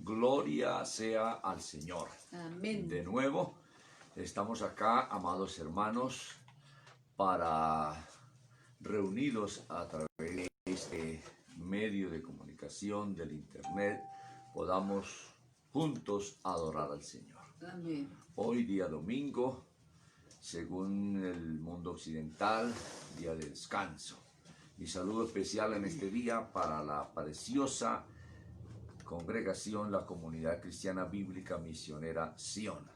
Gloria sea al Señor. Amén. De nuevo, estamos acá, amados hermanos, para reunidos a través de este medio de comunicación del Internet, podamos juntos adorar al Señor. Amén. Hoy día domingo, según el mundo occidental, día de descanso. Mi saludo especial en este día para la preciosa congregación, la Comunidad Cristiana Bíblica Misionera Sion,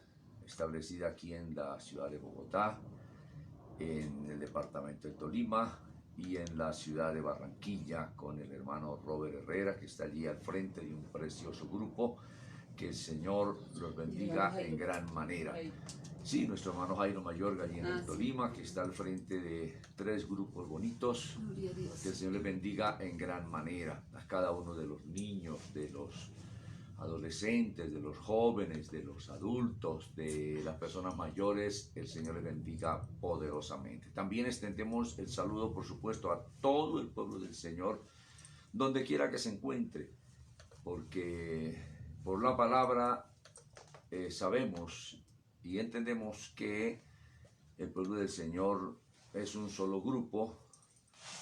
establecida aquí en la ciudad de Bogotá, en el departamento de Tolima y en la ciudad de Barranquilla, con el hermano Robert Herrera, que está allí al frente de un precioso grupo. Que el Señor los bendiga en gran manera. Sí, nuestro hermano Jairo Mayorga allí en el Tolima, que está al frente de 3 grupos bonitos. Que el Señor les bendiga en gran manera a cada uno de los niños, de los adolescentes, de los jóvenes, de los adultos, de las personas mayores. El Señor les bendiga poderosamente. También extendemos el saludo, por supuesto, a todo el pueblo del Señor, donde quiera que se encuentre, porque por la palabra sabemos y entendemos que el pueblo del Señor es un solo grupo.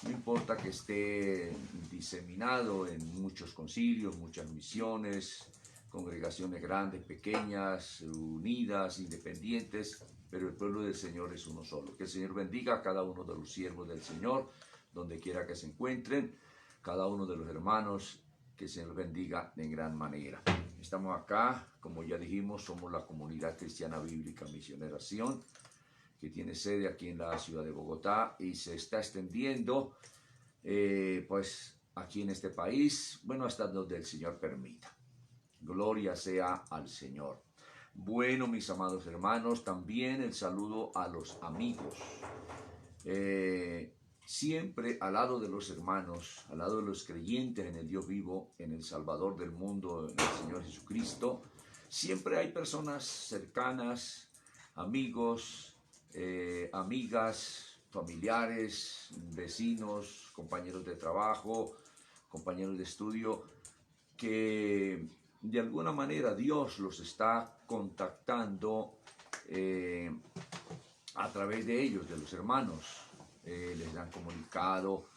No importa que esté diseminado en muchos concilios, muchas misiones, congregaciones grandes, pequeñas, unidas, independientes, pero el pueblo del Señor es uno solo. Que el Señor bendiga a cada uno de los siervos del Señor, donde quiera que se encuentren, cada uno de los hermanos, que el Señor bendiga en gran manera. Estamos acá, como ya dijimos, somos la Comunidad Cristiana Bíblica Misionera Sion, que tiene sede aquí en la ciudad de Bogotá y se está extendiendo pues aquí en este país, bueno, hasta donde el Señor permita. Gloria sea al Señor. Bueno, mis amados hermanos, también el saludo a los amigos. Siempre al lado de los hermanos, al lado de los creyentes en el Dios vivo, en el Salvador del mundo, en el Señor Jesucristo, siempre hay personas cercanas, amigos, amigas, familiares, vecinos, compañeros de trabajo, compañeros de estudio, que de alguna manera Dios los está contactando a través de ellos, de los hermanos. Les han comunicado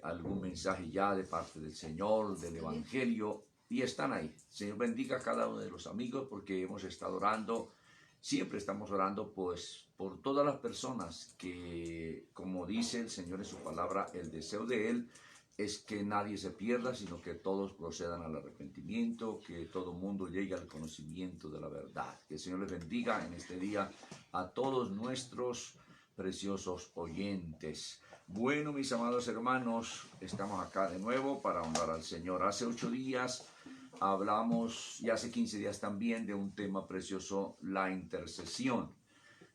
algún mensaje ya de parte del Señor, del Evangelio, y están ahí. Señor bendiga a cada uno de los amigos, porque hemos estado orando, siempre estamos orando pues por todas las personas que, como dice el Señor en su palabra, el deseo de Él es que nadie se pierda, sino que todos procedan al arrepentimiento, que todo mundo llegue al conocimiento de la verdad. Que el Señor les bendiga en este día a todos nuestros preciosos oyentes. Bueno, mis amados hermanos, estamos acá de nuevo para honrar al Señor. Hace 8 días hablamos, y hace 15 días también, de un tema precioso, la intercesión,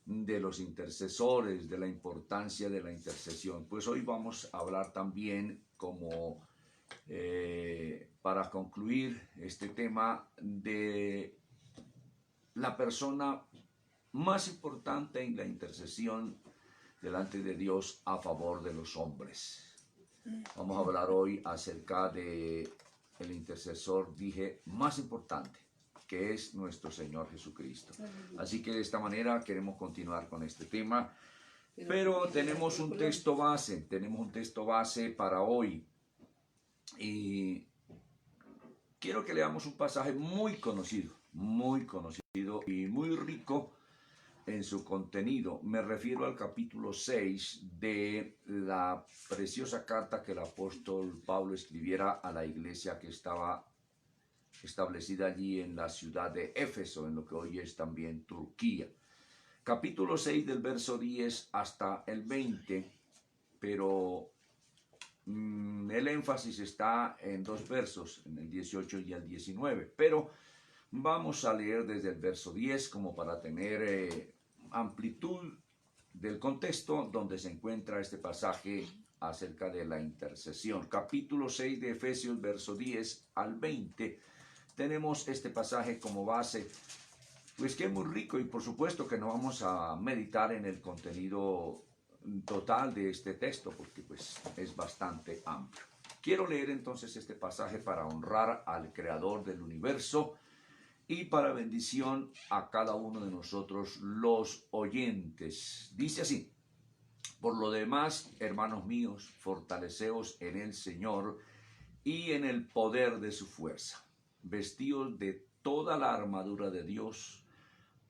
de los intercesores, de la importancia de la intercesión. Pues hoy vamos a hablar también, como para concluir este tema, de la persona más importante en la intercesión delante de Dios a favor de los hombres. Vamos a hablar hoy acerca de el intercesor, dije, más importante, que es nuestro Señor Jesucristo. Así que de esta manera queremos continuar con este tema, pero tenemos un texto base para hoy, y quiero que leamos un pasaje muy conocido y muy rico en su contenido. Me refiero al capítulo 6 de la preciosa carta que el apóstol Pablo escribiera a la iglesia que estaba establecida allí en la ciudad de Éfeso, en lo que hoy es también Turquía. Capítulo 6 del verso 10 hasta el 20, pero el énfasis está en 2 versos, en el 18 y el 19, pero vamos a leer desde el verso 10 como para tener amplitud del contexto donde se encuentra este pasaje acerca de la intercesión. Capítulo 6 de Efesios, verso 10 al 20, tenemos este pasaje como base, pues que es muy rico, y por supuesto que no vamos a meditar en el contenido total de este texto, porque pues es bastante amplio. Quiero leer entonces este pasaje para honrar al Creador del universo y para bendición a cada uno de nosotros los oyentes. Dice así: por lo demás, hermanos míos, fortaleceos en el Señor y en el poder de su fuerza. Vestíos de toda la armadura de Dios,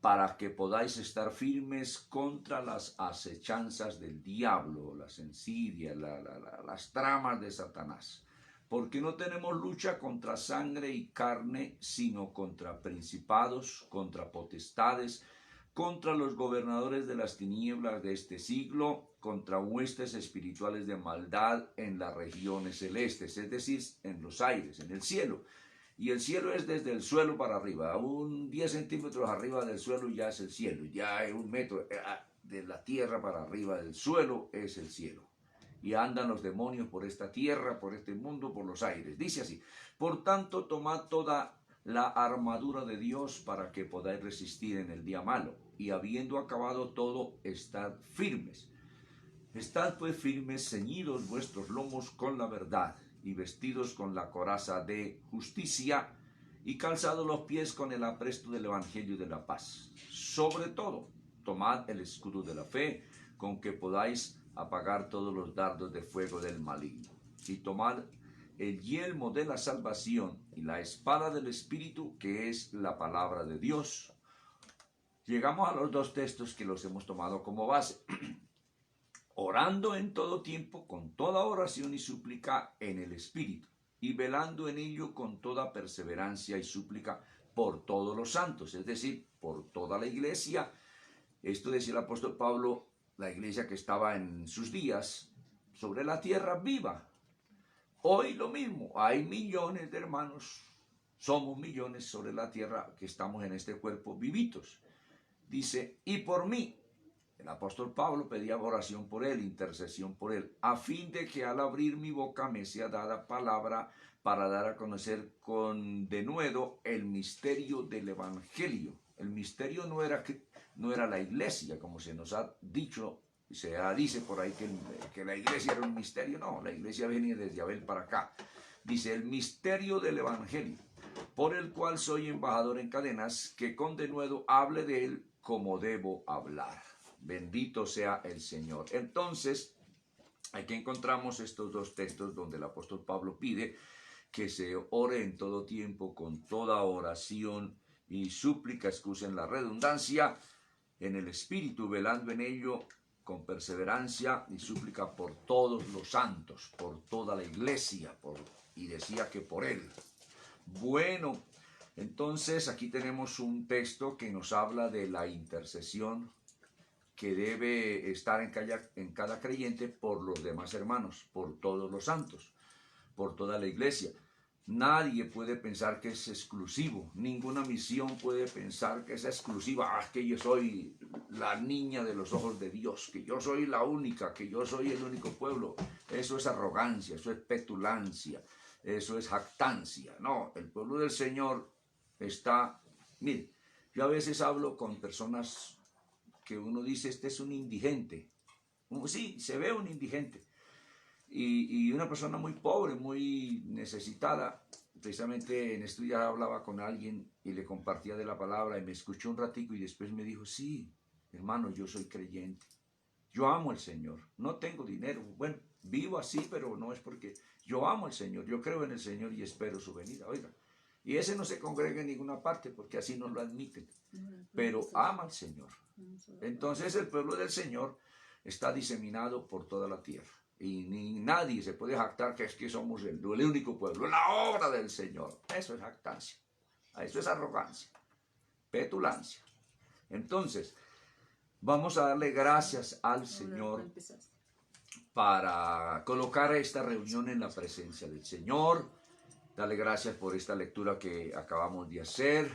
para que podáis estar firmes contra las acechanzas del diablo, las insidias, las tramas de Satanás. Porque no tenemos lucha contra sangre y carne, sino contra principados, contra potestades, contra los gobernadores de las tinieblas de este siglo, contra huestes espirituales de maldad en las regiones celestes, es decir, en los aires, en el cielo. Y el cielo es desde el suelo para arriba, un 10 centímetros arriba del suelo ya es el cielo, ya es 1 metro de la tierra para arriba del suelo es el cielo. Y andan los demonios por esta tierra, por este mundo, por los aires. Dice así: por tanto, tomad toda la armadura de Dios para que podáis resistir en el día malo, y habiendo acabado todo, estad firmes. Estad pues firmes, ceñidos vuestros lomos con la verdad, y vestidos con la coraza de justicia, y calzados los pies con el apresto del evangelio de la paz. Sobre todo, tomad el escudo de la fe, con que podáis apagar todos los dardos de fuego del maligno. Y tomad el yelmo de la salvación y la espada del Espíritu, que es la palabra de Dios. Llegamos a los 2 textos que los hemos tomado como base. Orando en todo tiempo, con toda oración y súplica en el Espíritu, y velando en ello con toda perseverancia y súplica por todos los santos, es decir, por toda la iglesia. Esto decía el apóstol Pablo, la iglesia que estaba en sus días sobre la tierra viva. Hoy lo mismo, hay millones de hermanos, somos millones sobre la tierra que estamos en este cuerpo vivitos. Dice, y por mí, el apóstol Pablo pedía oración por él, intercesión por él, a fin de que al abrir mi boca me sea dada palabra para dar a conocer con denuedo el misterio del evangelio. El misterio no era la iglesia, como se nos ha dicho, se dice por ahí que la iglesia era un misterio. No, la iglesia venía desde Abel para acá. Dice, el misterio del evangelio, por el cual soy embajador en cadenas, que con denuedo hable de él como debo hablar. Bendito sea el Señor. Entonces, aquí encontramos estos 2 textos donde el apóstol Pablo pide que se ore en todo tiempo, con toda oración y súplica, excusen la redundancia, en el Espíritu, velando en ello con perseverancia y súplica por todos los santos, por toda la iglesia, y decía que por él. Bueno, entonces aquí tenemos un texto que nos habla de la intercesión que debe estar en cada creyente por los demás hermanos, por todos los santos, por toda la iglesia. Nadie puede pensar que es exclusivo, ninguna misión puede pensar que es exclusiva, que yo soy la niña de los ojos de Dios, que yo soy la única, que yo soy el único pueblo. Eso es arrogancia, eso es petulancia, eso es jactancia. No, el pueblo del Señor está... Mire, yo a veces hablo con personas que uno dice, este es un indigente. Sí, se ve un indigente. Y una persona muy pobre, muy necesitada. Precisamente en estos días hablaba con alguien y le compartía de la palabra y me escuchó un ratico y después me dijo, sí, hermano, yo soy creyente. Yo amo al Señor. No tengo dinero. Bueno, vivo así, pero no es porque yo amo al Señor. Yo creo en el Señor y espero su venida. Oiga, y ese no se congrega en ninguna parte porque así no lo admiten. Pero ama al Señor. Entonces el pueblo del Señor está diseminado por toda la tierra. Y nadie se puede jactar que es que somos el único pueblo, la obra del Señor. Eso es jactancia, eso es arrogancia, petulancia. Entonces, vamos a darle gracias al Señor para colocar esta reunión en la presencia del Señor. Darle gracias por esta lectura que acabamos de hacer.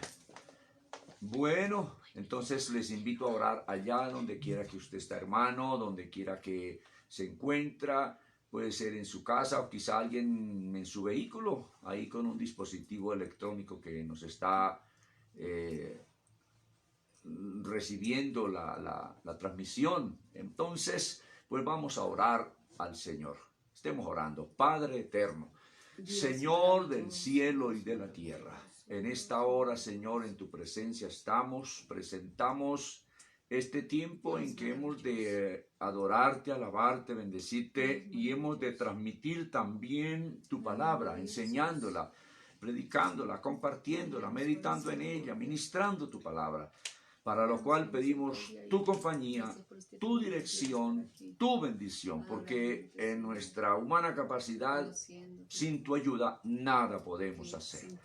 Bueno, entonces les invito a orar allá donde quiera que usted está, hermano, donde quiera que se encuentra, puede ser en su casa o quizá alguien en su vehículo, ahí con un dispositivo electrónico que nos está recibiendo la transmisión. Entonces, pues vamos a orar al Señor. Estemos orando. Padre eterno, Señor del cielo y de la tierra. En esta hora, Señor, en tu presencia presentamos este tiempo en que hemos de adorarte, alabarte, bendecirte y hemos de transmitir también tu palabra, enseñándola, predicándola, compartiéndola, meditando en ella, ministrando tu palabra, para lo cual pedimos tu compañía, tu dirección, tu bendición, porque en nuestra humana capacidad, sin tu ayuda, nada podemos hacer.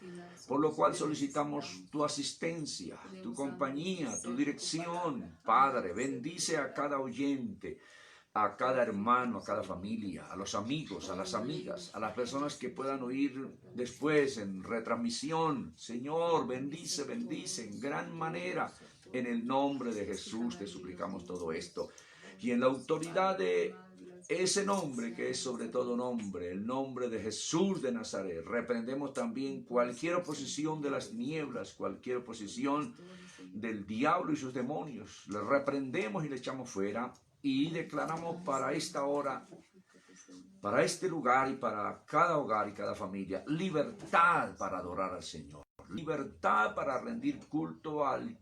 Por lo cual solicitamos tu asistencia, tu compañía, tu dirección. Padre, bendice a cada oyente, a cada hermano, a cada familia, a los amigos, a las amigas, a las personas que puedan oír después en retransmisión. Señor, bendice en gran manera. En el nombre de Jesús te suplicamos todo esto. Y en la autoridad de ese nombre que es sobre todo nombre, el nombre de Jesús de Nazaret, reprendemos también cualquier oposición de las tinieblas, cualquier oposición del diablo y sus demonios. Le reprendemos y le echamos fuera y declaramos para esta hora, para este lugar y para cada hogar y cada familia, libertad para adorar al Señor, libertad para rendir culto al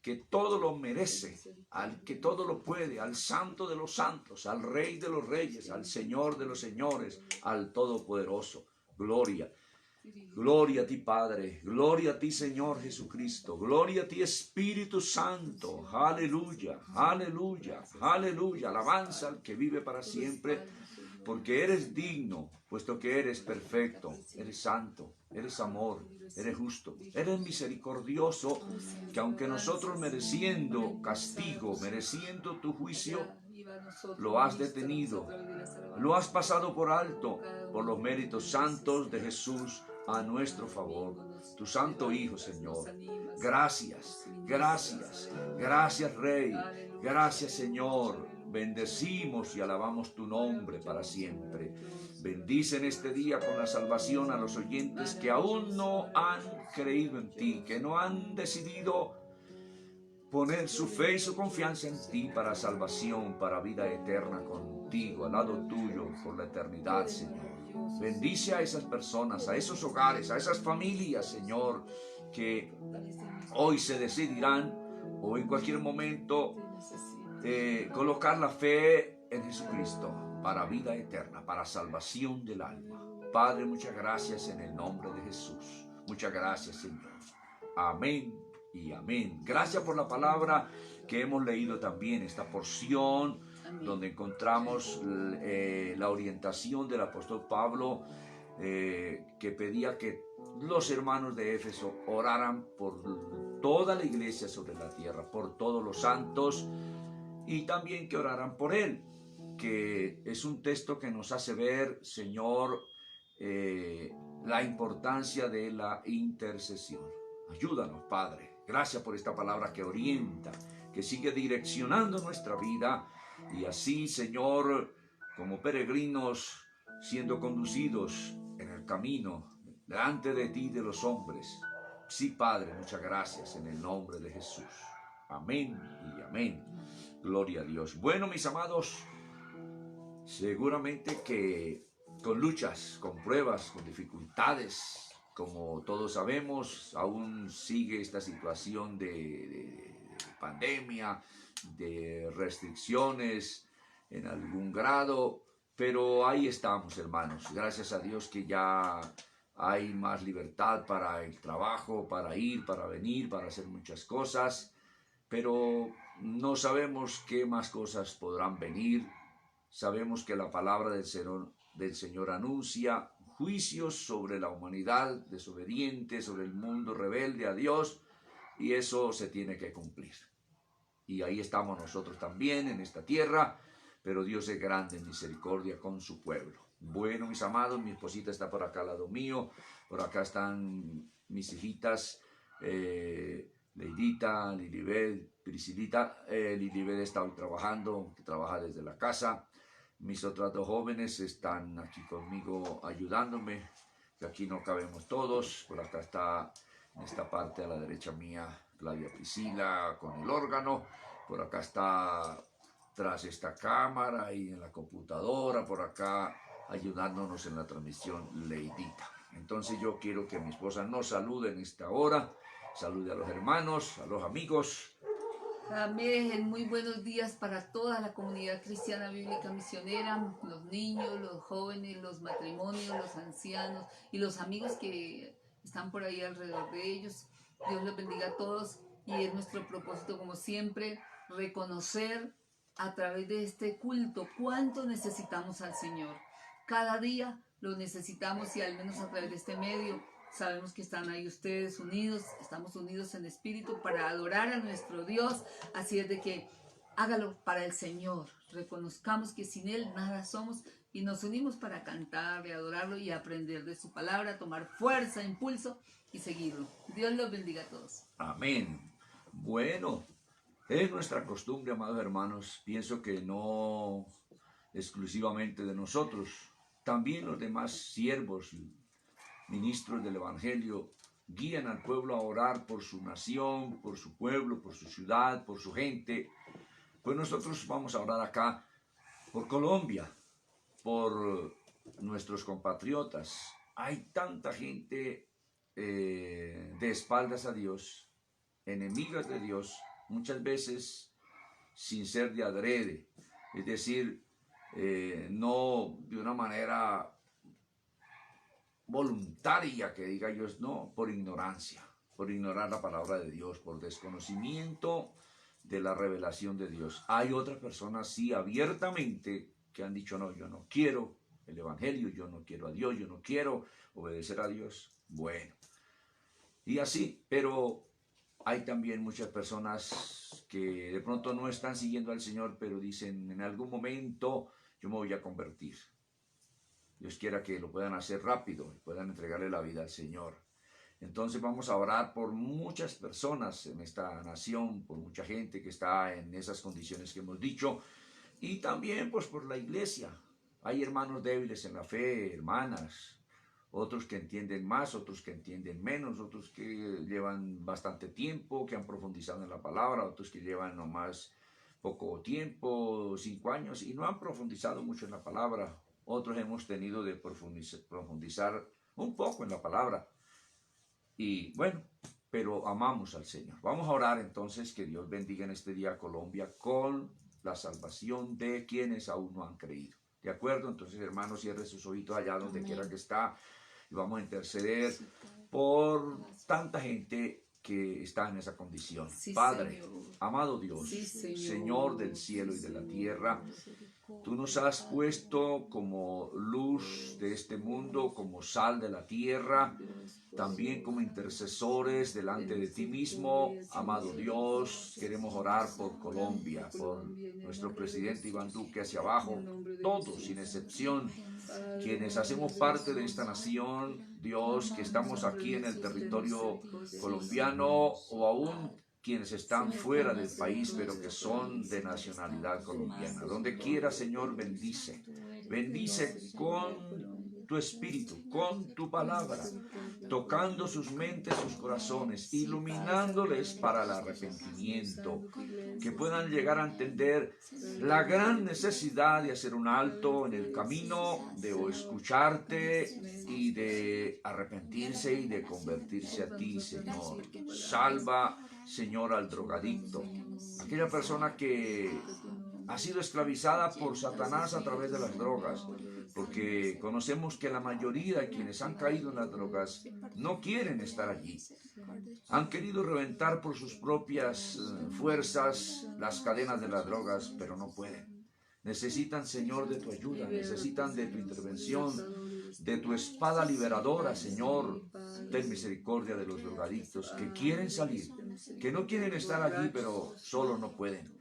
que todo lo merece, al que todo lo puede, al Santo de los santos, al Rey de los reyes, al Señor de los señores, al Todopoderoso. Gloria. Gloria a ti, Padre. Gloria a ti, Señor Jesucristo. Gloria a ti, Espíritu Santo. Aleluya, aleluya, aleluya. Alabanza al que vive para siempre, porque eres digno, puesto que eres perfecto, eres santo, eres amor, eres justo, eres misericordioso, que aunque nosotros mereciendo castigo, mereciendo tu juicio, lo has detenido, lo has pasado por alto, por los méritos santos de Jesús a nuestro favor, tu santo Hijo, Señor. Gracias, gracias, gracias, Rey, gracias, Señor. Bendecimos y alabamos tu nombre para siempre. Bendice en este día con la salvación a los oyentes que aún no han creído en ti, que no han decidido poner su fe y su confianza en ti para salvación, para vida eterna contigo, al lado tuyo, por la eternidad, Señor. Bendice a esas personas, a esos hogares, a esas familias, Señor, que hoy se decidirán o en cualquier momento colocar la fe en Jesucristo para vida eterna, para salvación del alma. Padre, muchas gracias en el nombre de Jesús. Muchas gracias, Señor. Amén y amén. Gracias por la palabra que hemos leído también, esta porción donde encontramos la orientación del apóstol Pablo, que pedía que los hermanos de Éfeso oraran por toda la iglesia sobre la tierra, por todos los santos, y también que oraran por él, que es un texto que nos hace ver, Señor, la importancia de la intercesión. Ayúdanos, Padre. Gracias por esta palabra que orienta, que sigue direccionando nuestra vida, y así, Señor, como peregrinos, siendo conducidos en el camino delante de ti, de los hombres. Sí, Padre, muchas gracias en el nombre de Jesús. Amén y amén. Gloria a Dios. Bueno, mis amados, seguramente que con luchas, con pruebas, con dificultades, como todos sabemos, aún sigue esta situación de pandemia, de restricciones en algún grado, pero ahí estamos, hermanos. Gracias a Dios que ya hay más libertad para el trabajo, para ir, para venir, para hacer muchas cosas, pero no sabemos qué más cosas podrán venir. Sabemos que la palabra del Señor anuncia juicios sobre la humanidad desobediente, sobre el mundo rebelde a Dios, y eso se tiene que cumplir. Y ahí estamos nosotros también en esta tierra, pero Dios es grande en misericordia con su pueblo. Bueno, mis amados, mi esposita está por acá al lado mío, por acá están mis hijitas, Leidita, Lilibet, Priscilita. Lilibet está hoy trabajando, que trabaja desde la casa. Mis otras dos jóvenes están aquí conmigo ayudándome, que aquí no cabemos todos. Por acá está, en esta parte a la derecha mía, Claudia Priscila con el órgano. Por acá está tras esta cámara y en la computadora. Por acá ayudándonos en la transmisión, Leidita. Entonces yo quiero que mi esposa nos salude en esta hora, salude a los hermanos, a los amigos. Amén. Muy buenos días para toda la comunidad cristiana bíblica misionera, los niños, los jóvenes, los matrimonios, los ancianos y los amigos que están por ahí alrededor de ellos. Dios los bendiga a todos y es nuestro propósito, como siempre, reconocer a través de este culto cuánto necesitamos al Señor. Cada día lo necesitamos y al menos a través de este medio sabemos que están ahí ustedes unidos, estamos unidos en espíritu para adorar a nuestro Dios. Así es de que hágalo para el Señor. Reconozcamos que sin Él nada somos y nos unimos para cantarle, adorarlo y aprender de su palabra, tomar fuerza, impulso y seguirlo. Dios los bendiga a todos. Amén. Bueno, es nuestra costumbre, amados hermanos. Pienso que no exclusivamente de nosotros, también los demás siervos, ministros del Evangelio, guían al pueblo a orar por su nación, por su pueblo, por su ciudad, por su gente. Pues nosotros vamos a orar acá por Colombia, por nuestros compatriotas. Hay tanta gente de espaldas a Dios, enemigas de Dios, muchas veces sin ser de adrede, es decir, no de una manera voluntaria, que diga yo, no, por ignorancia, por ignorar la palabra de Dios, por desconocimiento de la revelación de Dios. Hay otras personas, sí, abiertamente, que han dicho, no, yo no quiero el Evangelio, yo no quiero a Dios, yo no quiero obedecer a Dios. Bueno, y así, pero hay también muchas personas que de pronto no están siguiendo al Señor, pero dicen, en algún momento yo me voy a convertir. Dios quiera que lo puedan hacer rápido y puedan entregarle la vida al Señor. Entonces vamos a orar por muchas personas en esta nación, por mucha gente que está en esas condiciones que hemos dicho, y también pues por la iglesia. Hay hermanos débiles en la fe, hermanas, otros que entienden más, otros que entienden menos, otros que llevan bastante tiempo, que han profundizado en la palabra, otros que llevan nomás poco tiempo, 5 años, y no han profundizado mucho en la palabra. Otros hemos tenido de profundizar un poco en la palabra. Y bueno, pero amamos al Señor. Vamos a orar entonces que Dios bendiga en este día a Colombia con la salvación de quienes aún no han creído. ¿De acuerdo? Entonces, hermanos, cierre sus oídos allá donde quiera que está. Y vamos a interceder por tanta gente que está en esa condición. Sí, Padre, Señor. amado Dios, Sí, Señor. Señor del cielo y de la tierra, tú nos has puesto como luz de este mundo, como sal de la tierra, también como intercesores delante de ti mismo. Amado Dios, queremos orar por Colombia, por nuestro presidente Iván Duque hacia abajo, todos sin excepción, quienes hacemos parte de esta nación, Dios, que estamos aquí en el territorio colombiano o aún quienes están fuera del país, pero que son de nacionalidad colombiana. Donde quiera, Señor, bendice. Bendice con tu espíritu, con tu palabra, tocando sus mentes, sus corazones, iluminándoles para el arrepentimiento, que puedan llegar a entender la gran necesidad de hacer un alto en el camino, de escucharte y de arrepentirse y de convertirse a ti, Señor. Salva, Señor, al drogadicto, aquella persona que ha sido esclavizada por Satanás a través de las drogas, porque conocemos que la mayoría de quienes han caído en las drogas no quieren estar allí. Han querido reventar por sus propias fuerzas las cadenas de las drogas, pero no pueden. Necesitan, Señor, de tu ayuda, necesitan de tu intervención, de tu espada liberadora, Señor. Ten misericordia de los drogadictos que quieren salir, que no quieren estar allí, pero solo no pueden.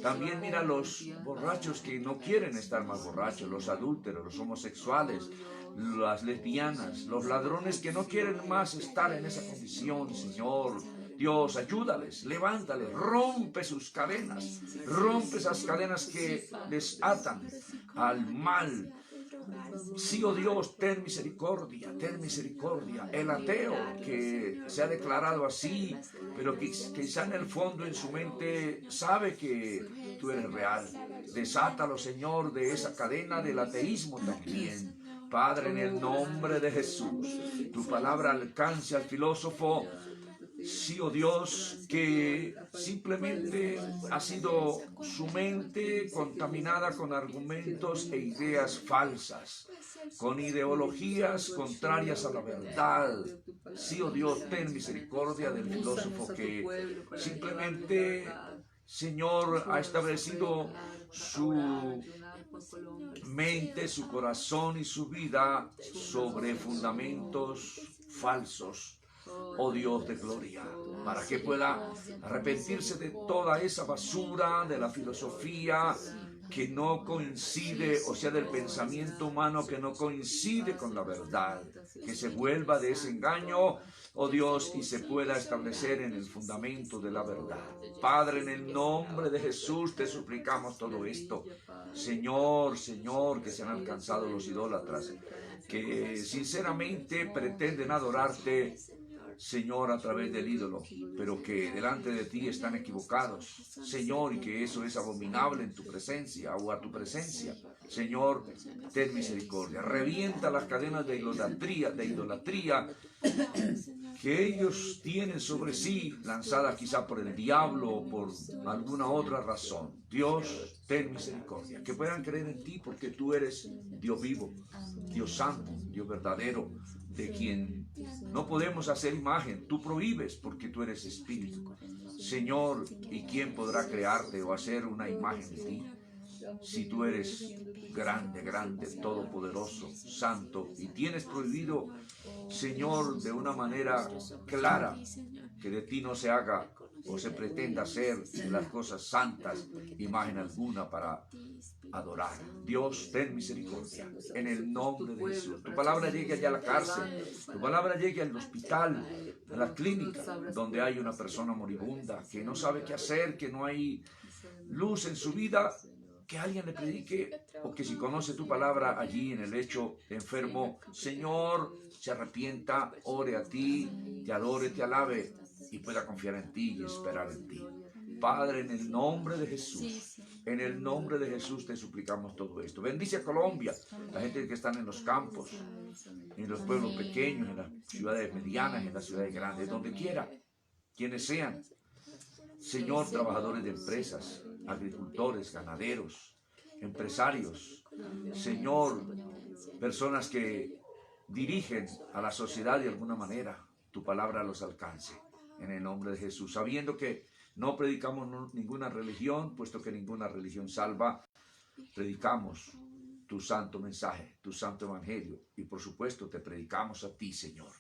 También mira los borrachos que no quieren estar más borrachos, los adúlteros, los homosexuales, las lesbianas, los ladrones que no quieren más estar en esa condición, Señor. Dios, ayúdales, levántales, rompe sus cadenas, rompe esas cadenas que les atan al mal, Sí, oh Dios, ten misericordia, ten misericordia. El ateo que se ha declarado así, pero que quizá en el fondo, en su mente, sabe que tú eres real. Desátalo, Señor, de esa cadena del ateísmo también. Padre, en el nombre de Jesús, tu palabra alcance al filósofo. Sí, oh Dios, que simplemente ha sido su mente contaminada con argumentos e ideas falsas, con ideologías contrarias a la verdad. Sí, oh Dios, ten misericordia del filósofo que simplemente, Señor, ha establecido su mente, su corazón y su vida sobre fundamentos falsos. Oh Dios de gloria, para que pueda arrepentirse de toda esa basura de la filosofía que no coincide, o sea, del pensamiento humano que no coincide con la verdad, que se vuelva de ese engaño, oh Dios, y se pueda establecer en el fundamento de la verdad. Padre, en el nombre de Jesús te suplicamos todo esto. Señor, Señor, que se han alcanzado los idólatras, que sinceramente pretenden adorarte, Señor, a través del ídolo, pero que delante de ti están equivocados, Señor, y que eso es abominable en tu presencia o a tu presencia. Señor, ten misericordia. Revienta las cadenas de idolatría que ellos tienen sobre sí, lanzadas quizá por el diablo o por alguna otra razón. Dios, ten misericordia. Que puedan creer en ti porque tú eres Dios vivo, Dios santo, Dios verdadero, de quien no podemos hacer imagen. Tú prohíbes porque tú eres espíritu. Señor, ¿y quién podrá crearte o hacer una imagen de ti? Si tú eres grande, grande, todopoderoso, santo, y tienes prohibido, Señor, de una manera clara, que de ti no se haga o se pretenda hacer las cosas santas, imagen alguna para adorar. Dios, ten misericordia en el nombre de Jesús. Tu palabra llegue allá a la cárcel, tu palabra llegue al hospital, a la clínica, donde hay una persona moribunda que no sabe qué hacer, que no hay luz en su vida, que alguien le predique, o que si conoce tu palabra allí en el lecho enfermo, Señor, se arrepienta, ore a ti, te adore, te alabe y pueda confiar en ti y esperar en ti. Padre, en el nombre de Jesús, en el nombre de Jesús te suplicamos todo esto. Bendice a Colombia, la gente que están en los campos, en los pueblos pequeños, en las ciudades medianas, en las ciudades grandes, donde quiera, quienes sean. Señor, trabajadores de empresas, agricultores, ganaderos, empresarios, Señor, personas que dirigen a la sociedad de alguna manera, tu palabra los alcance en el nombre de Jesús, sabiendo que no predicamos ninguna religión, puesto que ninguna religión salva, predicamos tu santo mensaje, tu santo evangelio, y por supuesto te predicamos a ti, Señor,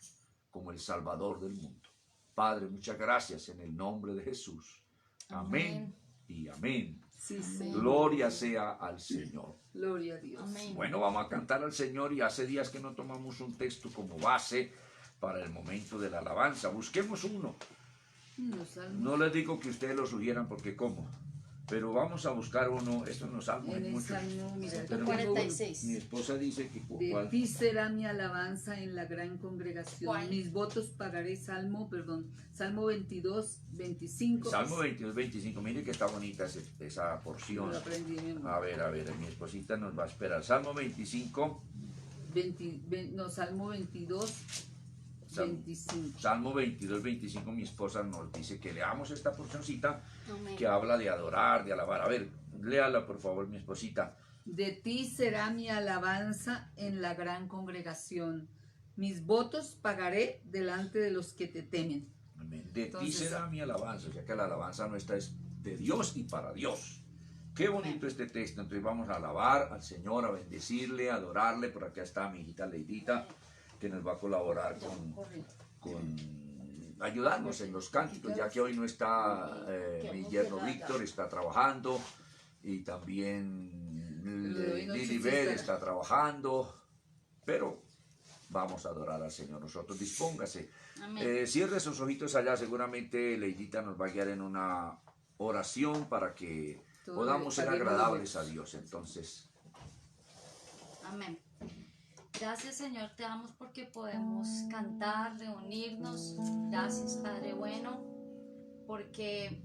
como el Salvador del mundo. Padre, muchas gracias en el nombre de Jesús. Amén y amén. Sí, Gloria sea al Señor. Gloria a Dios. Amén. Bueno, vamos a cantar al Señor y hace días que no tomamos un texto como base para el momento de la alabanza. Busquemos uno. No les digo que ustedes lo sugieran porque cómo, pero vamos a buscar uno. Estos no salmos En hay el muchos. Salmo, mira, Pero 46. mi esposa dice que de ¿cuál? ti será mi alabanza en la gran congregación. ¿Cuál? Mis votos pagaré. Salmo 22, 25. Salmo 22, 25. Mire que está bonita esa porción. Lo aprendí de memoria. A ver, mi esposita nos va a esperar. Salmo 25. Salmo 22, 25. Salmo 22, 25, mi esposa nos dice que leamos esta porcioncita Amén. que habla de adorar, de alabar. A ver, léala por favor, mi esposita. De ti será mi alabanza en la gran congregación. Mis votos pagaré delante de los que te temen. Amén. De ti Entonces, será mi alabanza, ya que la alabanza nuestra es de Dios y para Dios. Qué bonito este texto. Entonces vamos a alabar al Señor, a bendecirle, a adorarle. Por acá está mi hijita Leidita, que nos va a colaborar con ayudarnos en los cánticos, ya que hoy no está mi yerno Víctor, está trabajando, y también Lilibet está trabajando, pero vamos a adorar al Señor nosotros. Dispóngase, cierre sus ojitos allá, seguramente Leidita nos va a guiar en una oración para que podamos ser agradables a Dios. Entonces, Amén. Gracias, Señor, te damos porque podemos cantar, reunirnos. Gracias, Padre bueno, porque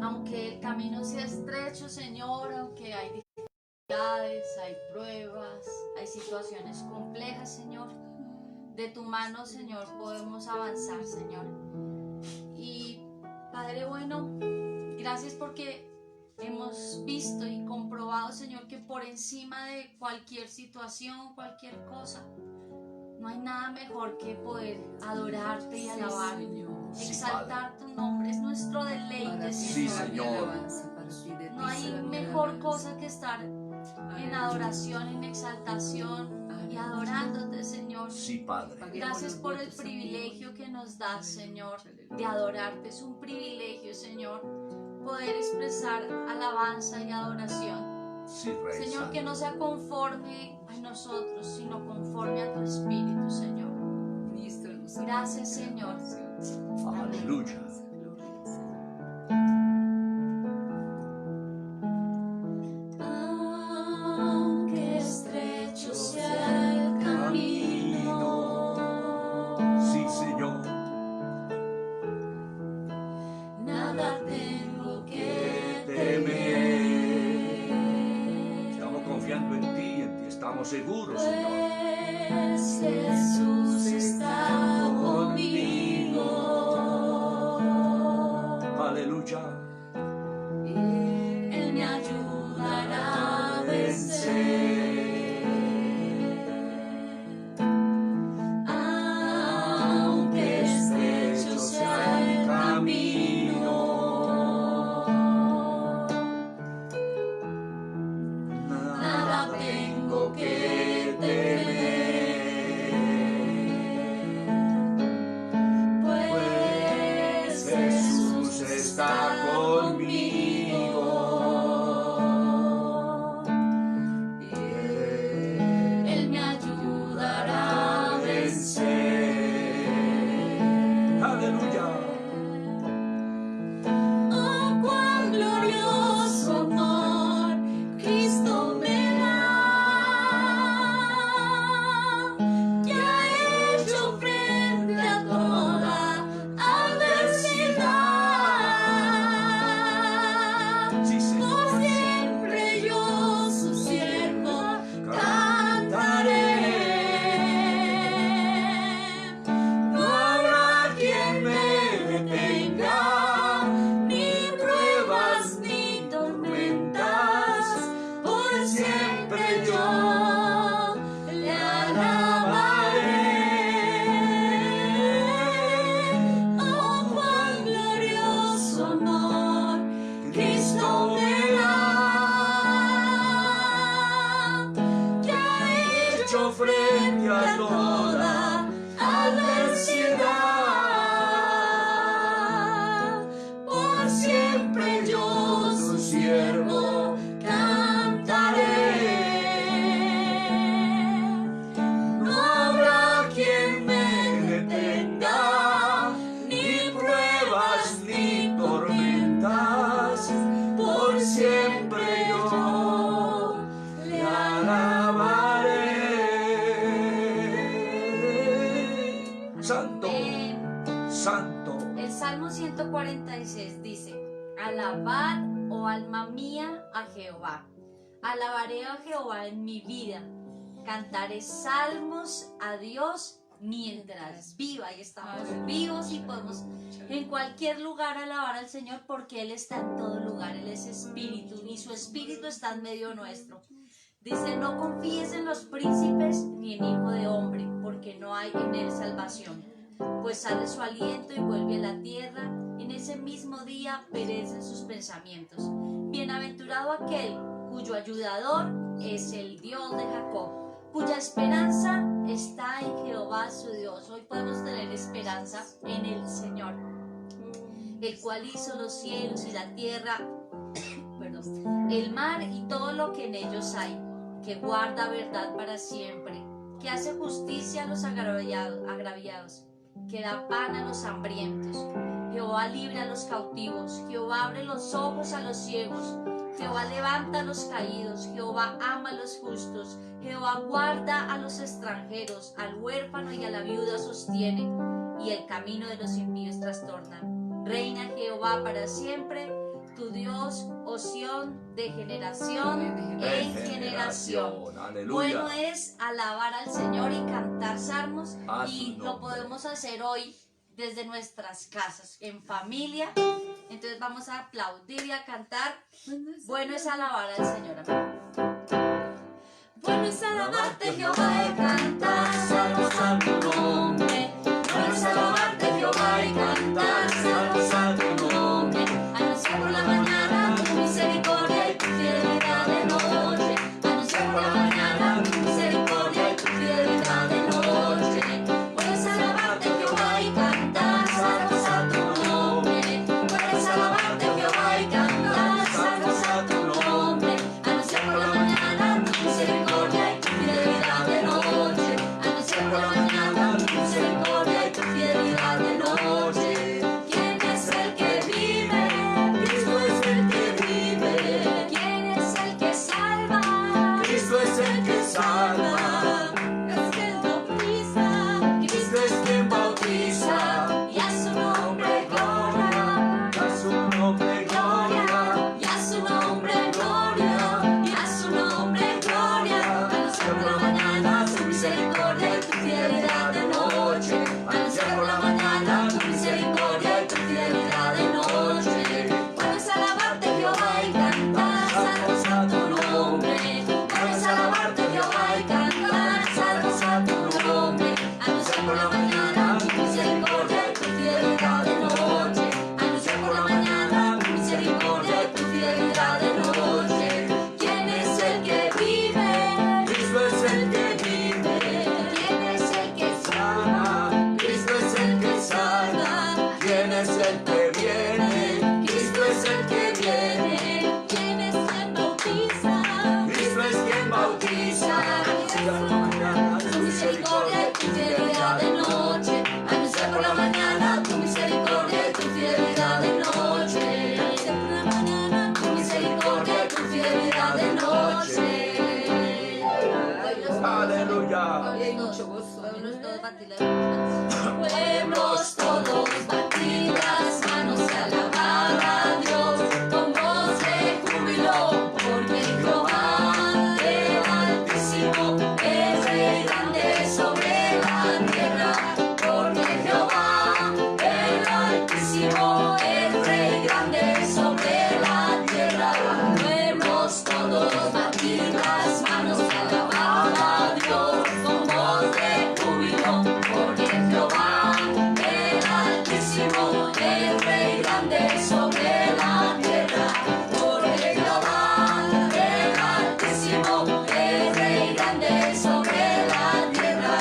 aunque el camino sea estrecho, Señor, aunque hay dificultades, hay pruebas, hay situaciones complejas, Señor, de tu mano, Señor, podemos avanzar, Señor. Y Padre bueno, gracias porque hemos visto y comprobado, Señor, que por encima de cualquier situación, cualquier cosa, no hay nada mejor que poder adorarte y alabarte, exaltar tu nombre. Es nuestro deleite, Sí, Señor. Señor. No hay mejor cosa que estar en adoración, en exaltación y adorándote, Señor. Sí, Padre. Gracias por el privilegio que nos das, Señor, de adorarte. Es un privilegio, Señor, poder expresar alabanza y adoración. Sí, Rey Señor, Santo. que no sea conforme a nosotros, sino conforme a tu Espíritu, Señor. Gracias, Señor. Aleluya. Aunque estrecho sea el camino, Sí, Señor. nada tengo que temer. Estamos confiando en ti estamos seguros, Señor. pues Jesús está conmigo. Aleluya. Él me ayudará a vencer. Aunque estrecho sea el camino, nada tengo que temer, pues Jesús está conmigo. Él me ayudará a vencer. Aleluya. Oh, cuán glorioso amor Cristo me da, que ha hecho frente a toda adversidad. Sí, Señor. Por siempre yo su siervo cantaré. No habrá quien me detenga, ni pruebas ni tormentas. Por siempre yo le alabaré. Oh, cuán glorioso amor Cristo me da, que ha hecho frente a toda adversidad. Por siempre yo su siervo cantaré. No habrá quien me detenga, ni pruebas ni tormentas. Por siempre yo le alabaré. Santo. Santo. El Salmo 146 dice: Alabad, oh alma mía, a Jehová. Alabaré a Jehová en mi vida. Cantaré salmos a Dios mientras viva. Y estamos vivos y podemos en cualquier lugar alabar al Señor, porque Él está en todo lugar. Él es espíritu y su espíritu está en medio nuestro. Dice: no confíes en los príncipes ni en hijo de hombre, porque no hay en él salvación. Pues sale su aliento y vuelve a la tierra, en ese mismo día perecen sus pensamientos. Bienaventurado aquel cuyo ayudador es el Dios de Jacob, cuya esperanza está en Jehová su Dios. Hoy podemos tener esperanza en el Señor, el cual hizo los cielos y la tierra, el mar y todo lo que en ellos hay, que guarda verdad para siempre, que hace justicia a los agraviados, que da pan a los hambrientos. Jehová libra a los cautivos, Jehová abre los ojos a los ciegos, Jehová levanta a los caídos, Jehová ama a los justos, Jehová guarda a los extranjeros, al huérfano y a la viuda sostiene, y el camino de los impíos trastornan. Reina Jehová para siempre, tu Dios, oh Sión, de generación en generación. Aleluya. Bueno es alabar al Señor y cantar salmos, A y su lo nombre. podemos hacer hoy desde nuestras casas, en familia. Entonces vamos a aplaudir y a cantar. Bueno es alabar al Señor. Amén. Bueno es alabarte, Jehová, y cantar salmos a tu nombre. Bueno es alabarte, Jehová, y cantar salmos a tu nombre. Anunciar por la mañana tu misericordia y tu fidelidad de noche. Anunciar por la mañana tu misericordia y tu fidelidad de noche. Bueno es alabarte, Jehová, y cantar salmos a tu nombre. Bueno es alabarte, Jehová, y cantar salmos a tu nombre. Anunciar por la mañana tu misericordia y tu fidelidad de noche. Anunciar por la mañana tu misericordia y tu fidelidad de noche. ¿Quién es el que vive? Cristo es el que vive. ¿Quién es el que salva? Cristo es el que salva. Es quien bautiza. Cristo es quien bautiza. Y a su nombre gloria. A su nombre gloria. Y a su nombre gloria. Y a su nombre gloria. Anunciar por la mañana su misericordia y tu fidelidad de noche. Anunciar por la mañana tu misericordia y tu fidelidad de noche. Puedes alabarte, Jehová, y cantar salmos a tu nombre. Puedes alabarte, Jehová, y cantar salmos a tu nombre. Anunciar por la mañana tu misericordia y tu fidelidad de noche. Anunciar por la mañana tu misericordia y tu fidelidad de noche. ¿Quién es el que vive? Cristo es el que vive. ¿Quién es el que salva? Cristo es el que salva. ¿Quién es el que viene? Cristo es el que viene. ¿Quién es quien bautiza? Cristo es quien bautiza. Tu misericordia y tu fidelidad de noche. Anunciar por la mañana tu misericordia y tu fidelidad de noche. Anunciar por la mañana tu misericordia y tu fidelidad de noche. Aleluya. Hoy hay mucho gozo. Pueblos todos batir las manos. Pueblos todos batir las manos y alabar a Dios con voz de júbilo, porque Jehová el Altísimo es Rey grande sobre la tierra. Porque Jehová el Altísimo es Rey grande sobre la tierra. Pueblos todos batir las manos y alabar a Dios con voz de júbilo, porque Jehová el Altísimo es Rey grande sobre la tierra. Porque Jehová el Altísimo es Rey grande sobre la tierra.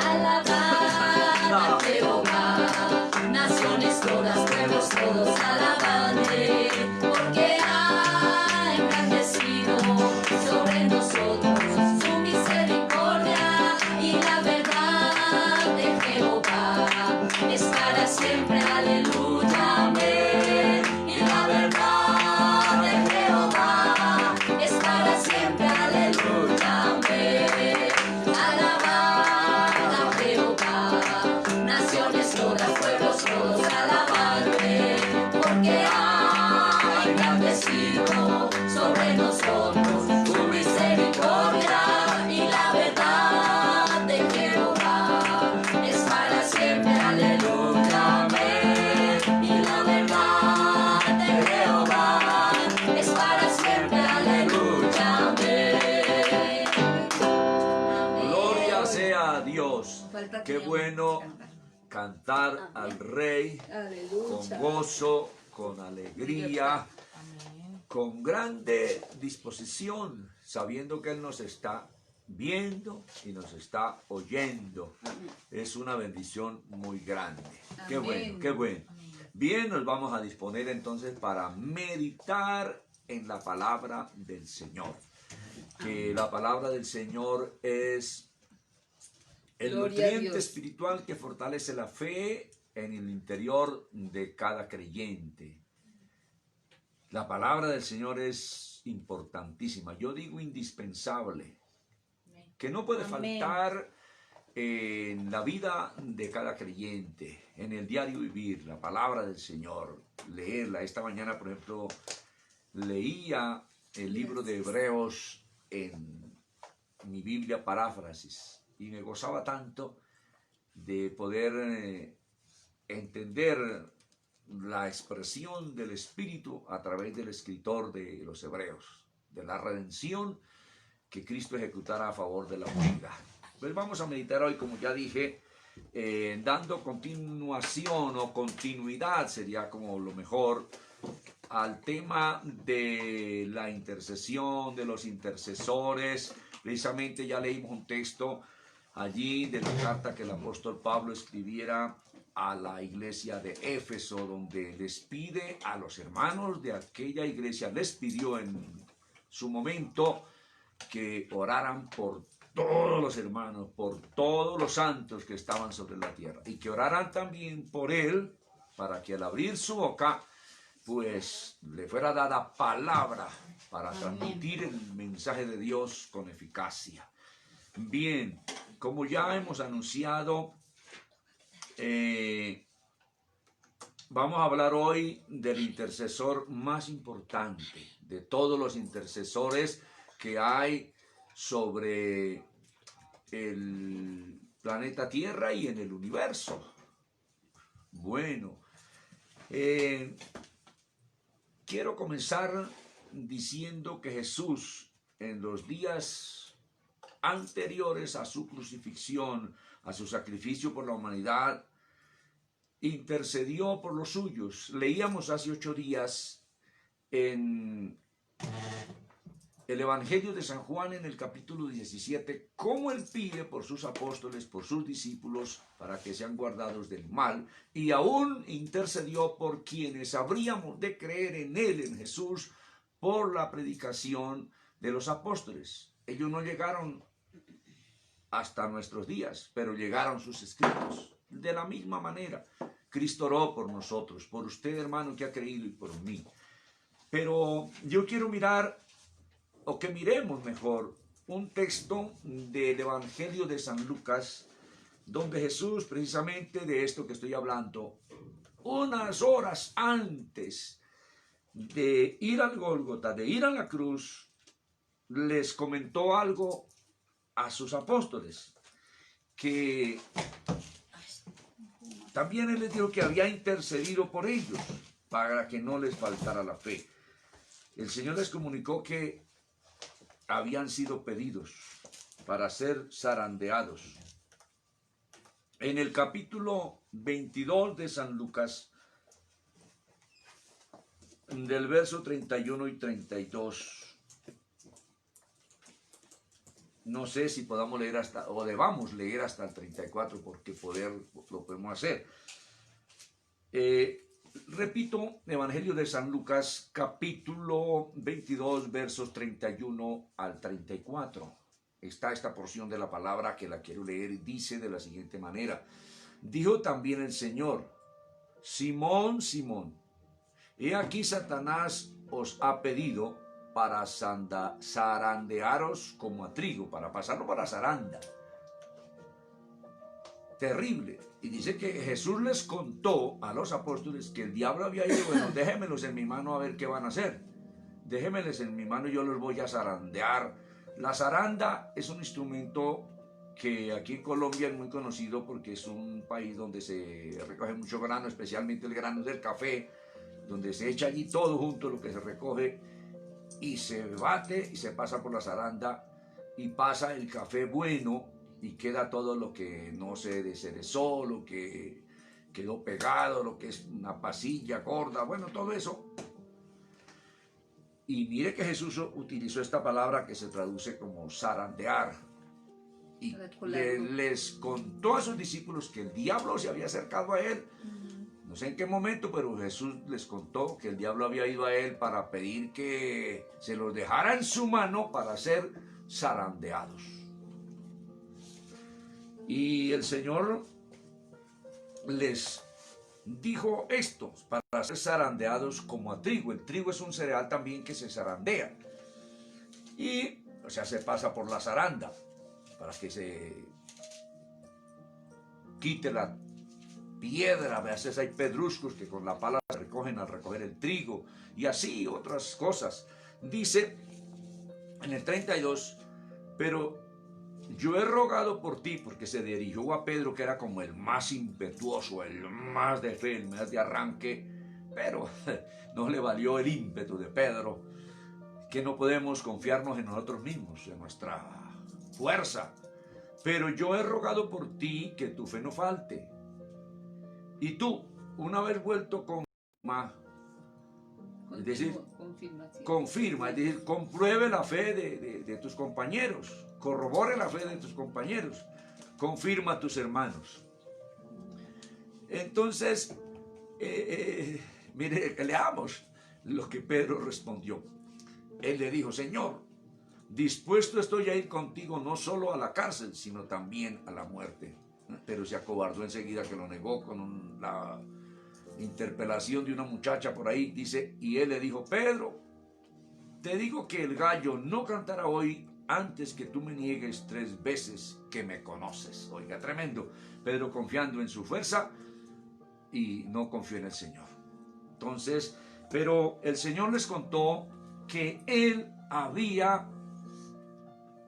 Alabad a Jehová, naciones todas, pueblos todos, alabadle, porque ha engrandecido sobre nosotros su misericordia, y la verdad de Jehová es para siempre. Aleluya, amén. Y la verdad de Jehová es para siempre. Aleluya, amén. Alabad a Jehová, naciones todas, pueblos todos, alabadle, porque ha engrandecido sobre nosotros su misericordia, y la verdad de Jehová es para siempre. Aleluya, amén. Y la verdad de Jehová es para siempre. Aleluya, amén. Amén. Gloria sea a Dios. Falta Qué que bueno cantar. cantar al Rey con Aleluya. gozo, con alegría, con grande disposición, sabiendo que Él nos está viendo y nos está oyendo. Es una bendición muy grande. Qué Amén. bueno, qué bueno. Bien, nos vamos a disponer entonces para meditar en la palabra del Señor. Que la palabra del Señor es el Gloria a nutriente Dios. espiritual que fortalece la fe en el interior de cada creyente. La palabra del Señor es importantísima. Yo digo indispensable, que no puede Amén. faltar en la vida de cada creyente, en el diario vivir, la palabra del Señor, leerla. Esta mañana, por ejemplo, leía el libro de Hebreos en mi Biblia paráfrasis y me gozaba tanto de poder entender la expresión del Espíritu a través del escritor de los Hebreos, de la redención que Cristo ejecutara a favor de la humanidad. Pues vamos a meditar hoy, como ya dije, dando continuación o continuidad, sería como lo mejor, al tema de la intercesión, de los intercesores. Precisamente ya leímos un texto allí de la carta que el apóstol Pablo escribiera a la iglesia de Éfeso, donde les pide a los hermanos de aquella iglesia, les pidió en su momento que oraran por todos los hermanos, por todos los santos que estaban sobre la tierra, y que oraran también por él, para que al abrir su boca, pues le fuera dada palabra para transmitir el mensaje de Dios con eficacia. Bien, como ya hemos anunciado, vamos a hablar hoy del intercesor más importante de todos los intercesores que hay sobre el planeta Tierra y en el universo. Bueno, quiero comenzar diciendo que Jesús, en los días anteriores a su crucifixión, a su sacrificio por la humanidad, intercedió por los suyos. Leíamos hace 8 días en el Evangelio de San Juan, en el capítulo 17, cómo él pide por sus apóstoles, por sus discípulos, para que sean guardados del mal, y aún intercedió por quienes habríamos de creer en él, en Jesús, por la predicación de los apóstoles. Ellos no llegaron hasta nuestros días, pero llegaron sus escritos. De la misma manera, Cristo oró por nosotros, por usted, hermano, que ha creído, y por mí. Pero yo quiero mirar, o que miremos mejor, un texto del Evangelio de San Lucas, donde Jesús, precisamente de esto que estoy hablando, unas horas antes de ir al Gólgota, de ir a la cruz, les comentó algo a sus apóstoles, que también él les dijo que había intercedido por ellos para que no les faltara la fe. El Señor les comunicó que habían sido pedidos para ser zarandeados. En el capítulo 22 de San Lucas, del verso 31 y 32, no sé si podamos leer hasta, o debamos leer hasta el 34, porque lo podemos hacer. Repito, Evangelio de San Lucas, capítulo 22, versos 31 al 34. Está esta porción de la palabra que la quiero leer y dice de la siguiente manera. Dijo también el Señor: Simón, Simón, he aquí Satanás os ha pedido para zarandearos como a trigo, para pasarlo para zaranda. Terrible. Y dice que Jesús les contó a los apóstoles que el diablo había ido: bueno, déjenmelos en mi mano a ver qué van a hacer. Déjenmelos en mi mano y yo los voy a zarandear. La zaranda es un instrumento que aquí en Colombia es muy conocido porque es un país donde se recoge mucho grano, especialmente el grano del café, donde se echa allí todo junto lo que se recoge y se bate y se pasa por la zaranda y pasa el café bueno y queda todo lo que no se descerezó, lo que quedó pegado, lo que es una pasilla gorda, bueno, todo eso. Y mire que Jesús utilizó esta palabra que se traduce como zarandear. Y les contó a sus discípulos que el diablo se había acercado a él. No sé en qué momento, pero Jesús les contó que el diablo había ido a él para pedir que se los dejara en su mano para ser zarandeados. Y el Señor les dijo esto, para ser zarandeados como a trigo. El trigo es un cereal también que se zarandea. Y, o sea, se pasa por la zaranda para que se quite la piedra. A veces hay pedruscos que con la pala se recogen al recoger el trigo y así otras cosas. Dice en el 32, pero yo he rogado por ti, porque se dirigió a Pedro, que era como el más impetuoso, el más de fe, el más de arranque, pero no le valió el ímpetu de Pedro, que no podemos confiarnos en nosotros mismos, en nuestra fuerza. Pero yo he rogado por ti que tu fe no falte. Y tú, una vez vuelto con es decir, confirma, es decir, compruebe la fe de tus compañeros, corrobore la fe de tus compañeros, confirma a tus hermanos. Entonces, mire, leamos lo que Pedro respondió. Él le dijo, Señor, dispuesto estoy a ir contigo no solo a la cárcel, sino también a la muerte. Pero se acobardó enseguida, que lo negó con la interpelación de una muchacha por ahí. Dice, y él le dijo, Pedro, te digo que el gallo no cantará hoy antes que tú me niegues 3 veces que me conoces. Oiga, tremendo. Pedro confiando en su fuerza y no confió en el Señor. Entonces, pero el Señor les contó que él había